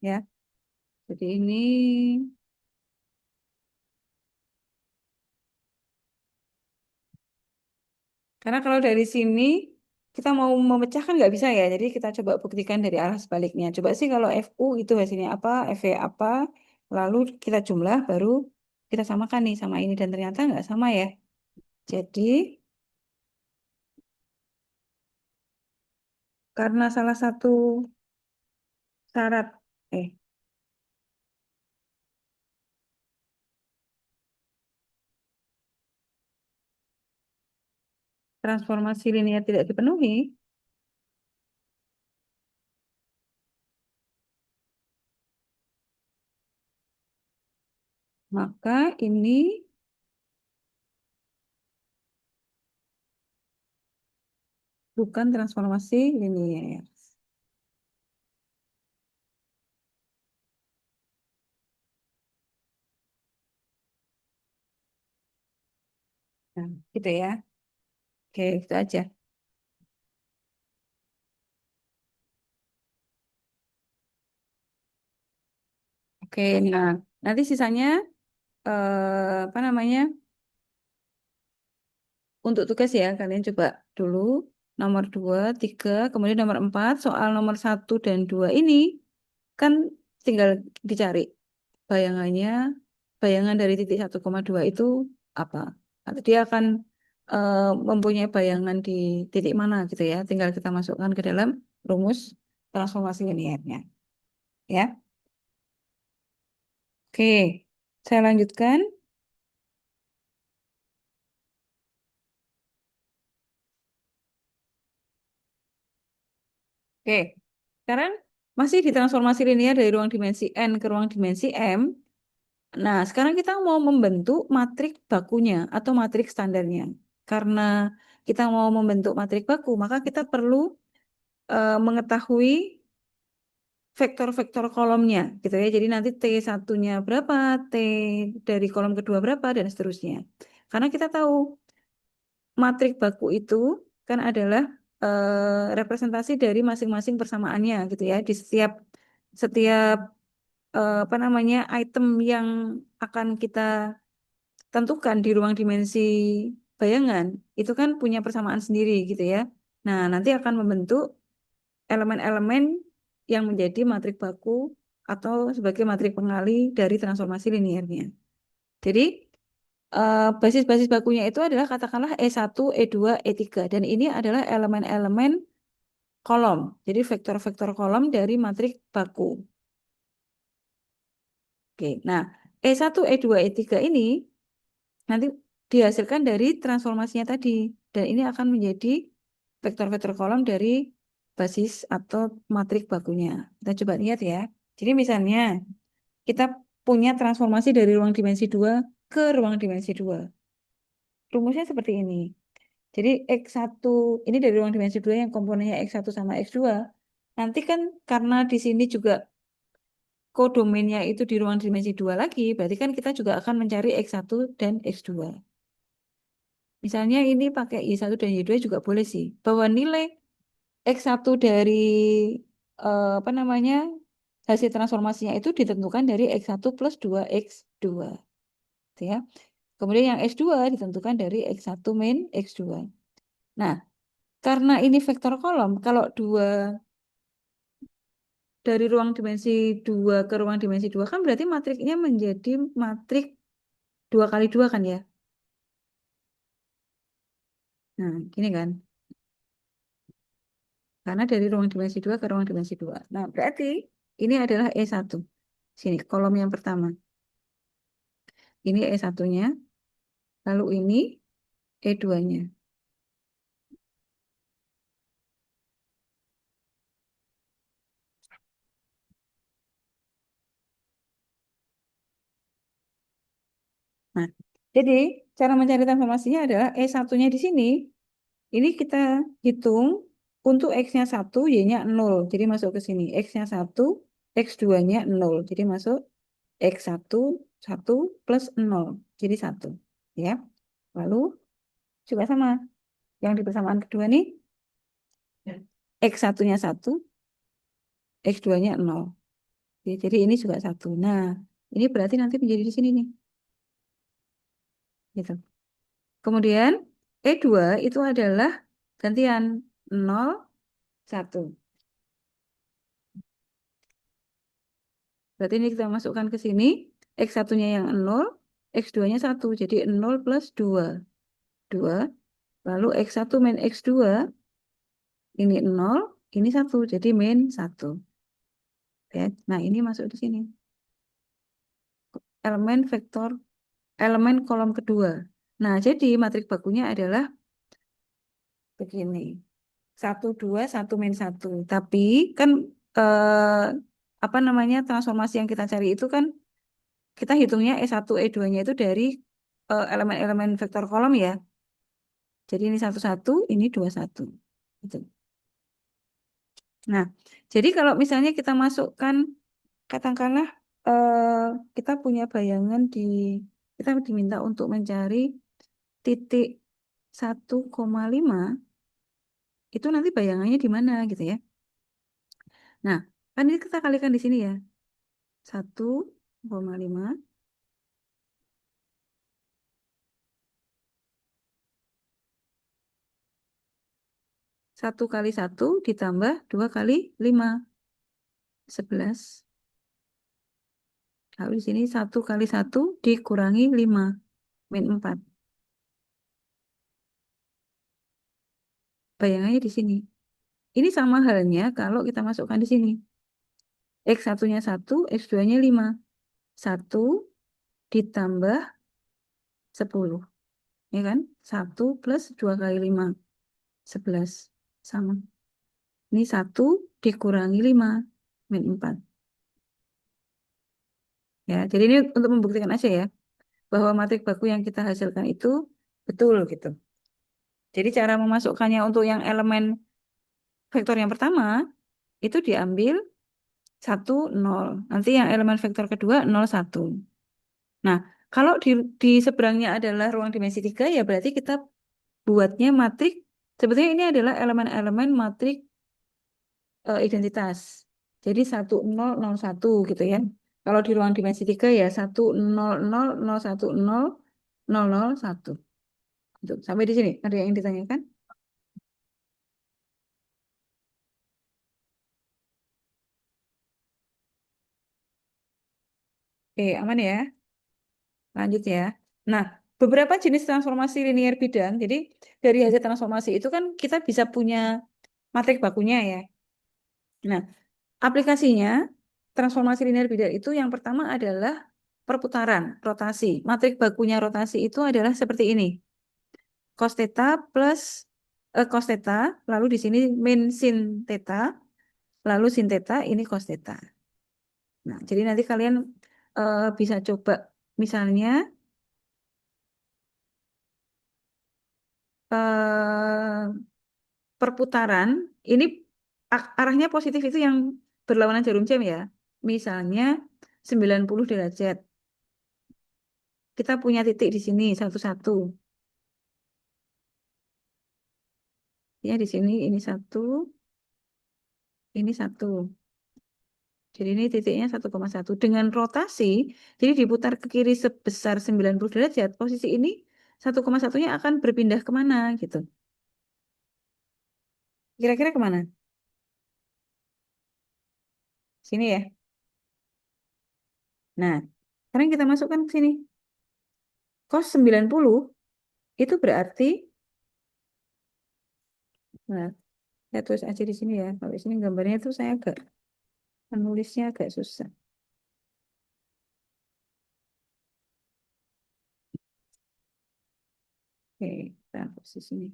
ya. Jadi ini, karena kalau dari sini kita mau memecahkan nggak bisa ya. Jadi kita coba buktikan dari arah sebaliknya. Coba sih kalau FU itu hasilnya apa, FV apa, lalu kita jumlah baru kita samakan nih sama ini dan ternyata nggak sama ya. Jadi Karena salah satu syarat, eh, transformasi linear tidak dipenuhi, maka ini bukan transformasi linear. Nah, gitu ya. Oke, itu aja. Oke, nah nanti sisanya apa namanya? Untuk tugas ya, kalian coba dulu nomor 2, 3, kemudian nomor 4, soal nomor 1 dan 2 ini kan tinggal dicari bayangannya, bayangan dari titik 1,2 itu apa. Nanti dia akan eh, mempunyai bayangan di titik mana gitu ya, tinggal kita masukkan ke dalam rumus transformasi linearnya. Ya, oke, saya lanjutkan. Oke, sekarang masih di transformasi linear dari ruang dimensi n ke ruang dimensi m. Nah, sekarang kita mau membentuk matrik bakunya atau matrik standarnya. Karena kita mau membentuk matrik baku, maka kita perlu mengetahui vektor-vektor kolomnya, gitu ya. Jadi nanti T1-nya berapa, T dari kolom kedua berapa, dan seterusnya. Karena kita tahu matrik baku itu kan adalah representasi dari masing-masing persamaannya, gitu ya. Di setiap setiap apa namanya item yang akan kita tentukan di ruang dimensi bayangan itu kan punya persamaan sendiri gitu ya. Nah, nanti akan membentuk elemen-elemen yang menjadi matrik baku atau sebagai matrik pengali dari transformasi linearnya. Jadi, basis-basis bakunya itu adalah katakanlah E1, E2, E3 dan ini adalah elemen-elemen kolom. Jadi vektor-vektor kolom dari matrik baku. Oke. Nah, E1, E2, E3 ini nanti dihasilkan dari transformasinya tadi. Dan ini akan menjadi vektor-vektor kolom dari basis atau matrik bakunya. Kita coba lihat ya. Jadi misalnya kita punya transformasi dari ruang dimensi 2 ke ruang dimensi 2. Rumusnya seperti ini. Jadi X1 ini dari ruang dimensi 2 yang komponennya X1 sama X2. Nanti kan karena di sini juga kodomennya itu di ruang dimensi 2 lagi, berarti kan kita juga akan mencari X1 dan X2. Misalnya ini pakai Y1 dan Y2 juga boleh sih. Bahwa nilai X1 dari apa namanya hasil transformasinya itu ditentukan dari X1 plus 2X2. Gitu ya. Kemudian yang X2 ditentukan dari X1 min X2. Nah, karena ini vektor kolom, kalau dua dari ruang dimensi 2 ke ruang dimensi 2 kan berarti matriknya menjadi matrik 2 kali 2 kan ya. Nah, gini kan. Karena dari ruang dimensi 2 ke ruang dimensi 2. Nah, berarti ini adalah E1. Sini, kolom yang pertama. Ini E1-nya, lalu ini E2-nya. Nah, jadi cara mencari transformasinya adalah E1-nya di sini. Ini kita hitung untuk X-nya 1, Y-nya 0. Jadi masuk ke sini. X-nya 1, X2-nya 0. Jadi masuk X1, 1 plus 0. Jadi 1. Ya. Lalu juga sama. Yang di persamaan kedua nih, X1-nya 1, X2-nya 0. Jadi ini juga 1. Nah, ini berarti nanti menjadi di sini nih. Gitu. Kemudian E2 itu adalah gantian 0, 1. Berarti ini kita masukkan ke sini. X1-nya yang 0, X2-nya 1. Jadi 0 plus 2. 2. Lalu X1 min X2 ini 0. Ini satu, jadi min satu. Ya. Nah, ini masuk di sini. Elemen vektor, elemen kolom kedua. Nah, jadi matrik bakunya adalah begini. Satu, dua, satu, min satu. Tapi kan apa namanya transformasi yang kita cari itu kan kita hitungnya E1, E2-nya itu dari elemen-elemen vektor kolom ya. Jadi ini satu satu, ini dua satu. Gitu. Nah, jadi kalau misalnya kita masukkan, katakanlah eh, kita punya bayangan kita diminta untuk mencari titik 1,5, itu nanti bayangannya di mana gitu ya. Nah, kan ini kita kalikan di sini ya. 1,5, 1 kali 1 ditambah 2 kali 5, 11. Lalu di sini 1 kali 1 dikurangi 5, min 4. Bayangannya di sini. Ini sama halnya kalau kita masukkan di sini. X1-nya 1, X2-nya 5. 1 ditambah 10. Ya kan? 1 plus 2 kali 5, 11. Sama. Ini 1 dikurangi 5, min 4. Ya, jadi ini untuk membuktikan aja ya, bahwa matrik baku yang kita hasilkan itu betul gitu. Jadi cara memasukkannya untuk yang elemen vektor yang pertama, itu diambil 1, 0. Nanti yang elemen vektor kedua 0, 1. Nah, kalau di seberangnya adalah ruang dimensi 3, ya berarti kita buatnya matrik. Sebetulnya ini adalah elemen-elemen matrik identitas. Jadi 1, 0, 0, 1 gitu ya. Kalau di ruang dimensi 3 ya 1, 0, 0, 0, 1, 0, 0, 0, 1. Gitu. Sampai di sini, ada yang ditanyakan? Oke, aman ya. Lanjut ya. Nah, beberapa jenis transformasi linear bidang. Jadi dari hasil transformasi itu kan kita bisa punya matrik bakunya ya. Nah, aplikasinya transformasi linear bidang itu yang pertama adalah perputaran, rotasi. Matrik bakunya rotasi itu adalah seperti ini. Cos theta plus cos theta, lalu di sini min sin theta, lalu sin theta, ini cos theta. Nah, jadi nanti kalian bisa coba misalnya eh, perputaran ini arahnya positif itu yang berlawanan jarum jam ya. Misalnya 90 derajat. Kita punya titik di sini satu-satu. Ya di sini ini satu, ini satu. Jadi ini titiknya 1,1 dengan rotasi. Jadi diputar ke kiri sebesar 90 derajat. Posisi ini 1,1-nya akan berpindah kemana gitu. Kira-kira kemana? Sini ya. Nah, sekarang kita masukkan ke sini. Cos 90 itu berarti, nah, saya tulis aja di sini ya. Kalau di sini gambarnya tuh saya agak menulisnya agak susah. Oke, kita hapus di sini.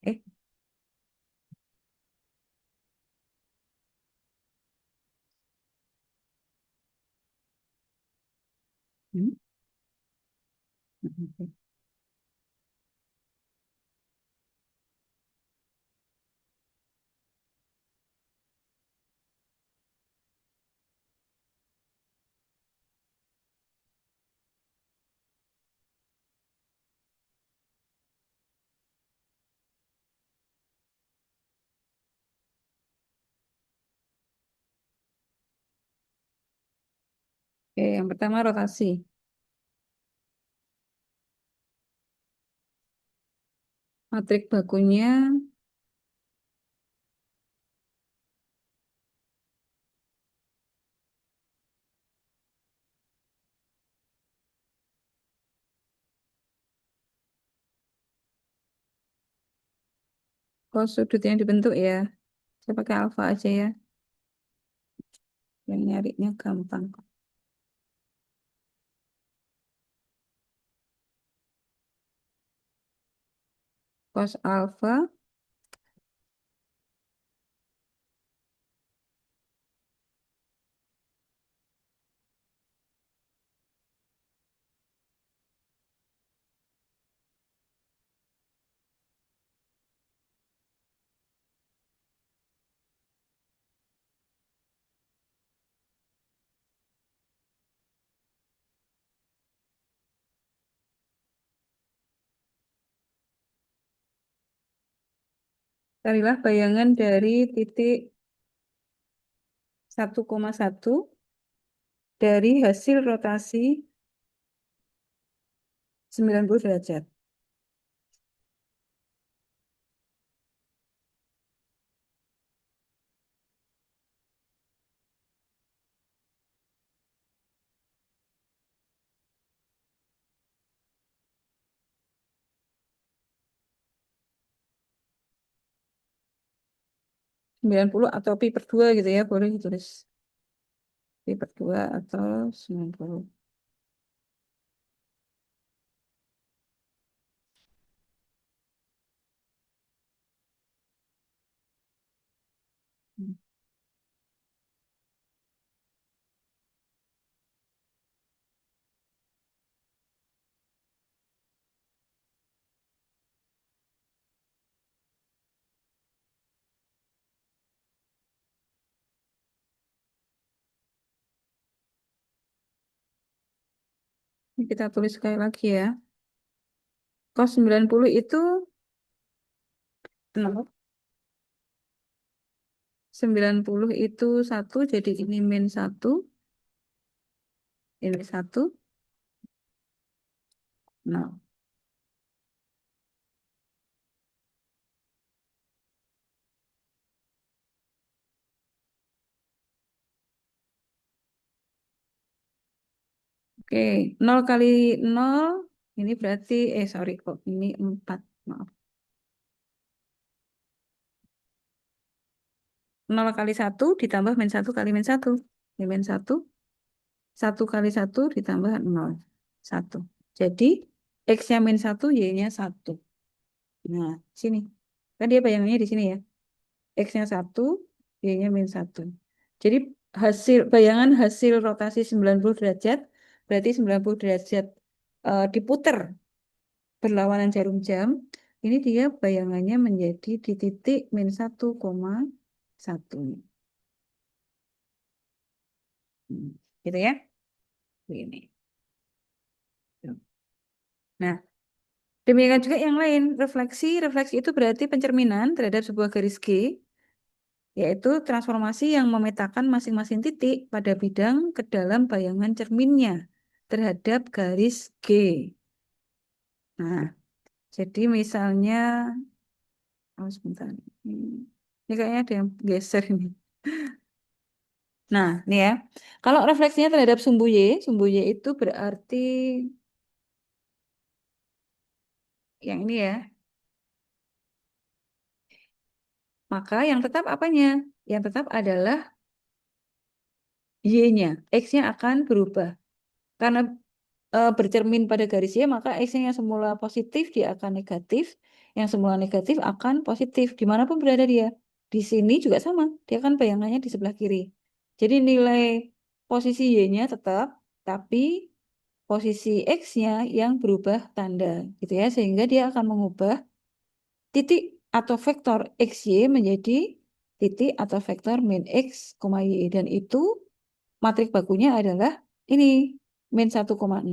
Eh, hmm? Oke, yang pertama rotasi. Matrik bakunya Cos sudut yang dibentuk ya. Saya pakai alfa aja ya. Yang nyarinya gampang. Cos alfa. Carilah bayangan dari titik 1,1 dari hasil rotasi 90 derajat. 90 atau pi per 2 gitu ya. Boleh ditulis pi per 2 atau 90. Ini kita tulis sekali lagi ya. Cos 90 itu 90 itu 1, jadi ini min 1, ini 1, 0. Oke, 0 kali 0, ini berarti, sorry kok, ini 4, maaf. 0 kali 1 ditambah min 1 kali min 1. Ini min 1, 1 kali 1 ditambah 0, 1. Jadi, X-nya min 1, Y-nya 1. Nah, sini. Kan dia bayangannya di sini ya. X-nya 1, Y-nya min 1. Jadi bayangan hasil rotasi 90 derajat, berarti 90 derajat diputer berlawanan jarum jam, ini dia bayangannya menjadi di titik min 1,1. Gitu ya. Ini. Nah, demikian juga yang lain. Refleksi. Refleksi itu berarti pencerminan terhadap sebuah garis G, yaitu transformasi yang memetakan masing-masing titik pada bidang ke dalam bayangan cerminnya terhadap garis G. Nah, jadi misalnya, oh sebentar, ini kayaknya ada yang geser ini. Nah, nih ya, kalau refleksinya terhadap sumbu Y itu berarti yang ini ya, maka yang tetap apanya? Yang tetap adalah Y-nya, X-nya akan berubah. Karena bercermin pada garis Y, maka X-nya yang semula positif dia akan negatif, yang semula negatif akan positif, dimanapun berada dia. Di sini juga sama, dia kan bayangannya di sebelah kiri. Jadi nilai posisi Y-nya tetap, tapi posisi X-nya yang berubah tanda, gitu ya, sehingga dia akan mengubah titik atau vektor XY menjadi titik atau vektor min X, Y. Dan itu matrik bakunya adalah ini, min 1,0, 0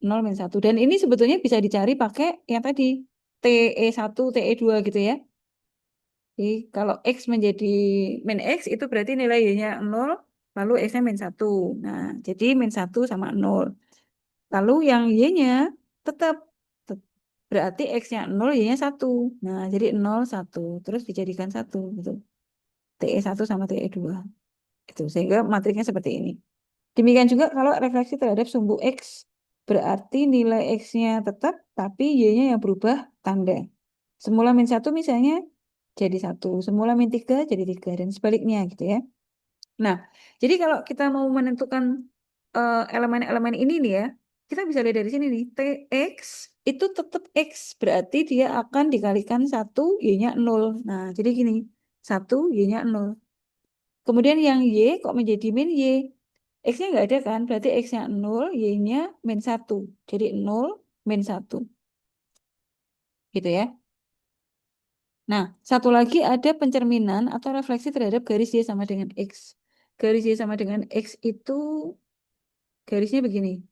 min 1. Dan ini sebetulnya bisa dicari pakai yang tadi, TE1, TE2 gitu ya. Jadi kalau X menjadi min X itu berarti nilai Y-nya 0, lalu X-nya min 1. Nah, jadi min 1 sama 0. Lalu yang Y-nya tetap, berarti X-nya 0, Y-nya 1. Nah, jadi 0, 1. Terus dijadikan 1 gitu. TE1 sama TE2. Itu sehingga matriknya seperti ini. Demikian juga kalau refleksi terhadap sumbu X, berarti nilai X-nya tetap, tapi Y-nya yang berubah tanda. Semula min 1 misalnya jadi 1. Semula min 3 jadi 3. Dan sebaliknya gitu ya. Nah, jadi kalau kita mau menentukan elemen-elemen ini nih ya, kita bisa lihat dari sini nih. Tx itu tetap X. Berarti dia akan dikalikan 1, Y-nya 0. Nah, jadi gini. 1, Y-nya 0. Kemudian yang Y kok menjadi min Y? X-nya nggak ada kan? Berarti X-nya 0, Y-nya min 1. Jadi 0, min 1. Gitu ya. Nah, satu lagi ada pencerminan atau refleksi terhadap garis Y sama dengan X. Garis Y sama dengan X itu garisnya begini.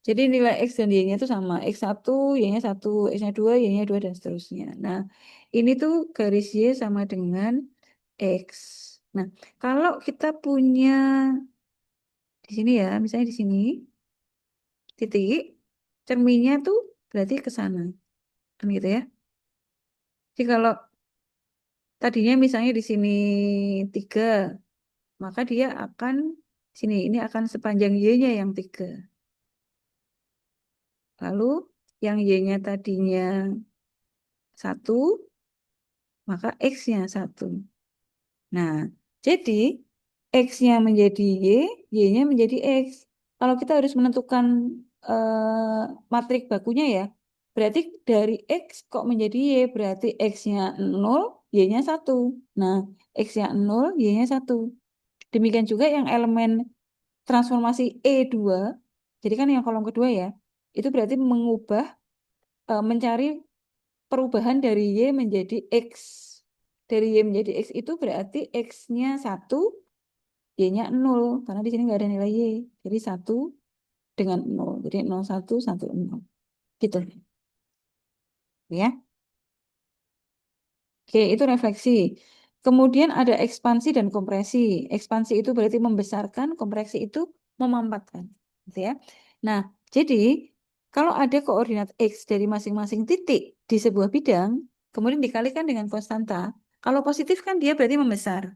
Jadi nilai X dan Y-nya itu sama. X1, Y-nya 1, X-nya 2, Y-nya 2, dan seterusnya. Nah, ini tuh garis Y sama dengan X. Nah, kalau kita punya di sini ya, misalnya di sini, titik, cerminnya tuh berarti ke sana. Kan gitu ya. Jadi kalau tadinya misalnya di sini 3, maka dia akan, sini, ini akan sepanjang Y-nya yang 3. Lalu yang Y-nya tadinya 1, maka X-nya 1. Nah, jadi X-nya menjadi Y, Y-nya menjadi X. Kalau kita harus menentukan matrik bakunya ya, berarti dari X kok menjadi Y, berarti X-nya 0, Y-nya 1. Nah, X-nya 0, Y-nya 1. Demikian juga yang elemen transformasi E2, jadi kan yang kolom kedua ya, itu berarti mengubah, mencari perubahan dari Y menjadi X. Dari Y menjadi X itu berarti X-nya 1, Y-nya 0. Karena di sini nggak ada nilai Y. Jadi 1 dengan 0. Jadi 0, 1, 1, 0. Gitu. Ya. Oke, itu refleksi. Kemudian ada ekspansi dan kompresi. Ekspansi itu berarti membesarkan, kompresi itu memampatkan. Gitu ya. Nah, jadi kalau ada koordinat X dari masing-masing titik di sebuah bidang, kemudian dikalikan dengan konstanta, kalau positif kan dia berarti membesar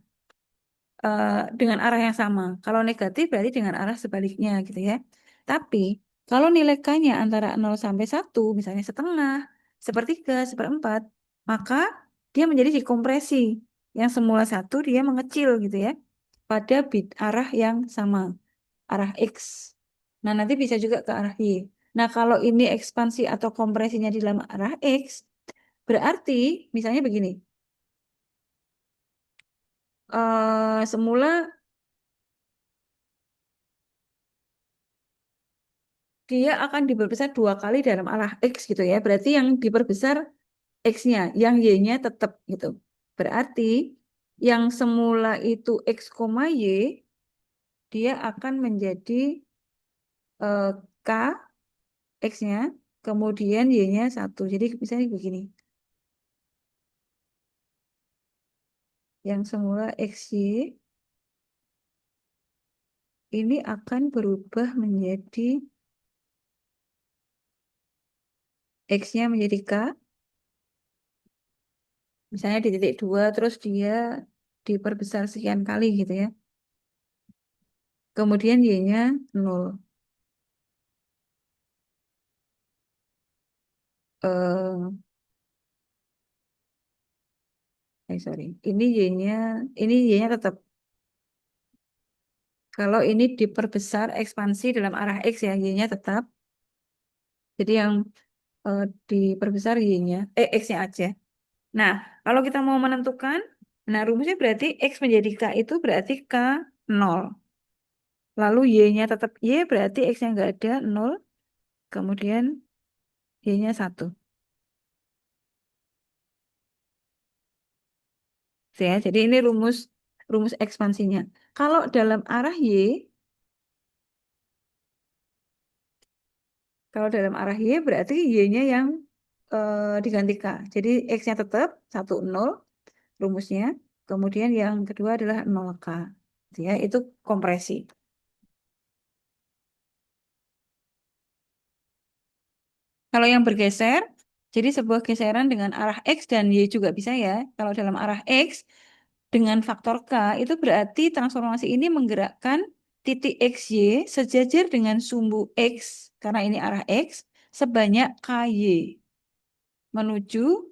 dengan arah yang sama. Kalau negatif berarti dengan arah sebaliknya gitu ya. Tapi kalau nilai K-nya antara 0 sampai 1, misalnya setengah, sepertiga, seperempat, maka dia menjadi dikompresi. Yang semula 1 dia mengecil gitu ya. Pada arah yang sama, arah X. Nah, nanti bisa juga ke arah Y. Nah, kalau ini ekspansi atau kompresinya di dalam arah X, berarti misalnya begini. Semula dia akan diperbesar 2 kali dalam arah X gitu ya. Berarti yang diperbesar X-nya, yang Y-nya tetap gitu. Berarti yang semula itu X, Y, dia akan menjadi eh, K, X-nya, kemudian Y-nya 1. Jadi misalnya begini. Yang semula XY ini akan berubah menjadi X-nya menjadi K. Misalnya di titik 2, terus dia diperbesar sekian kali gitu ya. Kemudian Y-nya 0. Eh, sorry. Ini Y-nya tetap. Kalau ini diperbesar ekspansi dalam arah X ya, Y-nya tetap. Jadi yang diperbesar Y-nya, X-nya aja. Nah, kalau kita mau menentukan, nah rumusnya berarti X menjadi K itu berarti K 0. Lalu Y-nya tetap Y berarti X-nya nggak ada 0. Kemudian Y-nya 1. Ya, jadi ini rumus rumus ekspansinya. Kalau dalam arah Y, kalau dalam arah Y berarti Y-nya yang diganti K. Jadi X-nya tetap 1, 0 rumusnya. Kemudian yang kedua adalah 0K. Ya, itu kompresi. Kalau yang bergeser, jadi sebuah geseran dengan arah X dan Y juga bisa ya. Kalau dalam arah X dengan faktor K, itu berarti transformasi ini menggerakkan titik XY sejajar dengan sumbu X, karena ini arah X, sebanyak KY. menuju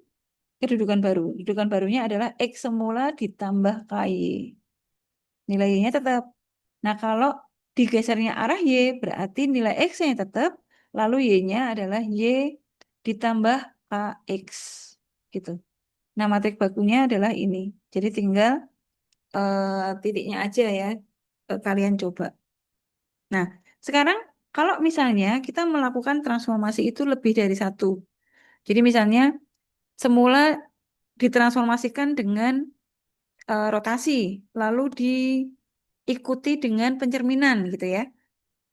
kedudukan baru. Kedudukan barunya adalah X semula ditambah KY. Nilainya tetap. Nah, kalau digesernya arah Y, berarti nilai X-nya tetap, lalu Y-nya adalah Y ditambah KX. Gitu. Nah, matrik bakunya adalah ini. Jadi tinggal titiknya aja ya. Kalian coba. Nah, sekarang kalau misalnya kita melakukan transformasi itu lebih dari satu. Jadi misalnya semula ditransformasikan dengan rotasi, lalu diikuti dengan pencerminan gitu ya.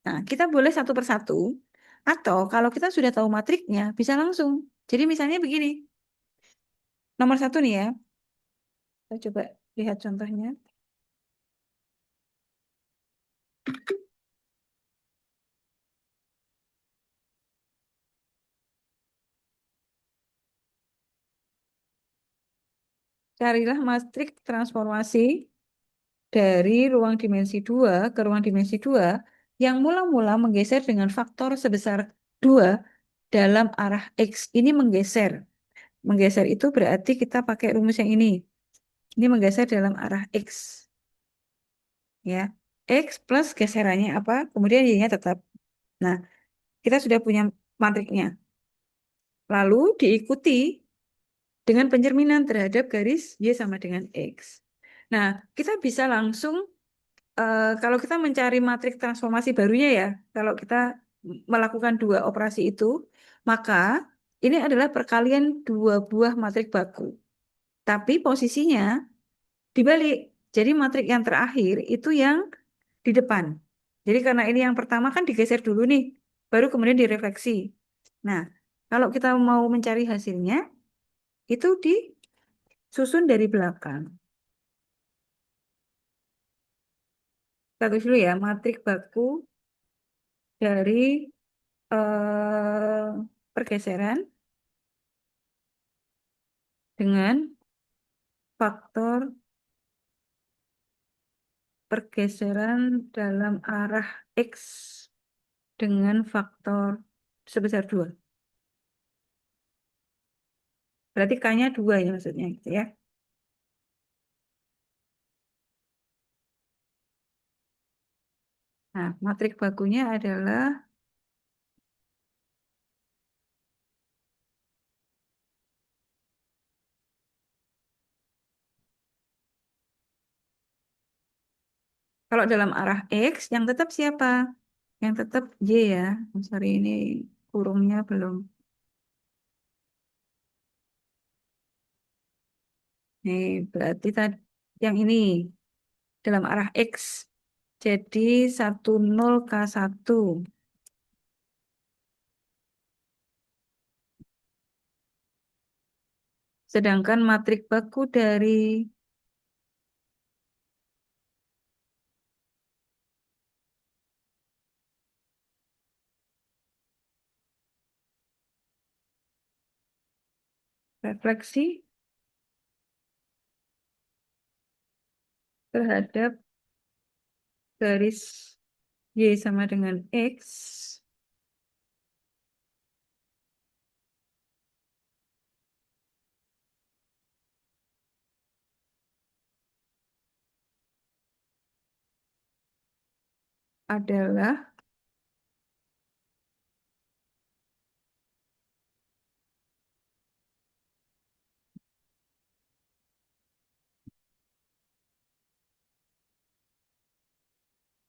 Nah, kita boleh satu persatu, atau kalau kita sudah tahu matriknya, bisa langsung. Jadi misalnya begini, nomor satu nih ya, kita coba lihat contohnya. Carilah matrik transformasi dari ruang dimensi 2 ke ruang dimensi 2 yang mula-mula menggeser dengan faktor sebesar 2 dalam arah X. Ini menggeser. Menggeser itu berarti kita pakai rumus yang ini. Ini menggeser dalam arah X. Ya. X plus geserannya apa? Kemudian Y-nya tetap. Nah, kita sudah punya matriknya. Lalu diikuti dengan pencerminan terhadap garis Y sama dengan X. Nah, kita bisa langsung kalau kita mencari matrik transformasi barunya ya, kalau kita melakukan dua operasi itu, maka ini adalah perkalian dua buah matrik baku. Tapi posisinya dibalik. Jadi matrik yang terakhir itu yang di depan. Jadi karena ini yang pertama kan digeser dulu nih, baru kemudian direfleksi. Nah, kalau kita mau mencari hasilnya, itu disusun dari belakang. Kita tulis dulu ya, matrik baku dari pergeseran dengan faktor pergeseran dalam arah X dengan faktor sebesar 2. Berarti K-nya 2 ya maksudnya gitu ya. Nah, matrik bakunya adalah kalau dalam arah X yang tetap siapa? Yang tetap Y ya. Oh, sorry ini kurungnya belum. Nih, berarti tadi yang ini dalam arah X. Jadi 10K1. Sedangkan matrik baku dari refleksi terhadap garis Y sama dengan X adalah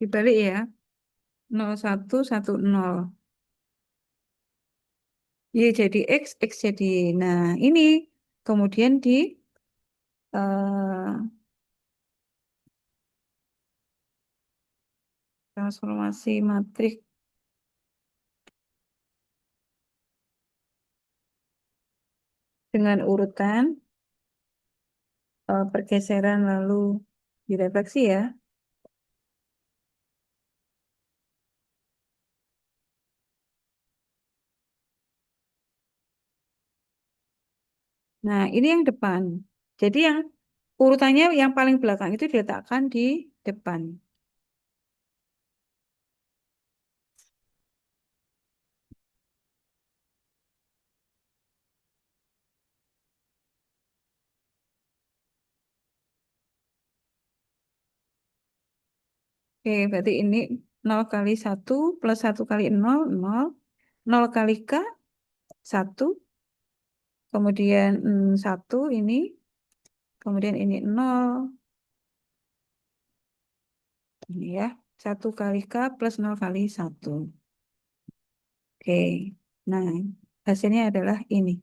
dibalik ya, 0110. Y jadi X, X jadi Y. Nah, ini kemudian di eh, transformasi matrik dengan urutan pergeseran lalu direfleksi ya. Nah, ini yang depan. Jadi yang urutannya yang paling belakang itu diletakkan di depan. Oke, berarti ini 0 kali 1 plus 1 kali 0, 0. 0 kali K, 1. Kemudian 1 ini. Kemudian ini 0. Ini ya. 1 kali K plus 0 kali 1. Oke. Nah, hasilnya adalah ini.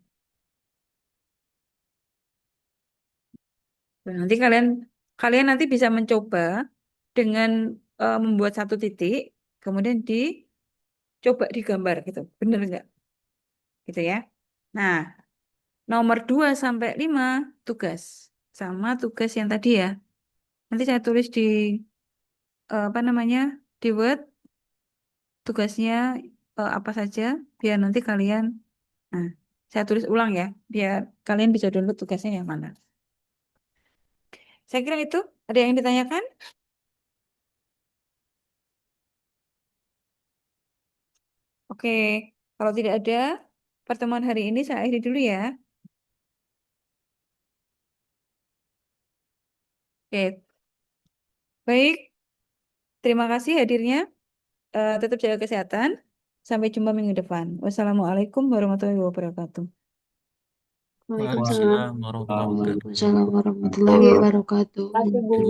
Nah, nanti kalian kalian nanti bisa mencoba dengan membuat satu titik, kemudian dicoba digambar gitu. Bener nggak? Gitu ya. Nah, nomor 2 sampai 5 tugas. Sama tugas yang tadi ya. Nanti saya tulis di apa namanya? Di Word tugasnya apa saja biar nanti kalian nah, saya tulis ulang ya, biar kalian bisa download tugasnya yang mana. Saya kira itu ada yang ditanyakan? Oke, kalau tidak ada, pertemuan hari ini saya akhiri dulu ya. Oke, baik. Terima kasih hadirnya. Tetap jaga kesehatan. Sampai jumpa minggu depan. Wassalamualaikum warahmatullahi wabarakatuh. Waalaikumsalam. Waalaikumsalam warahmatullahi wabarakatuh. Waalaikumsalam warahmatullahi wabarakatuh.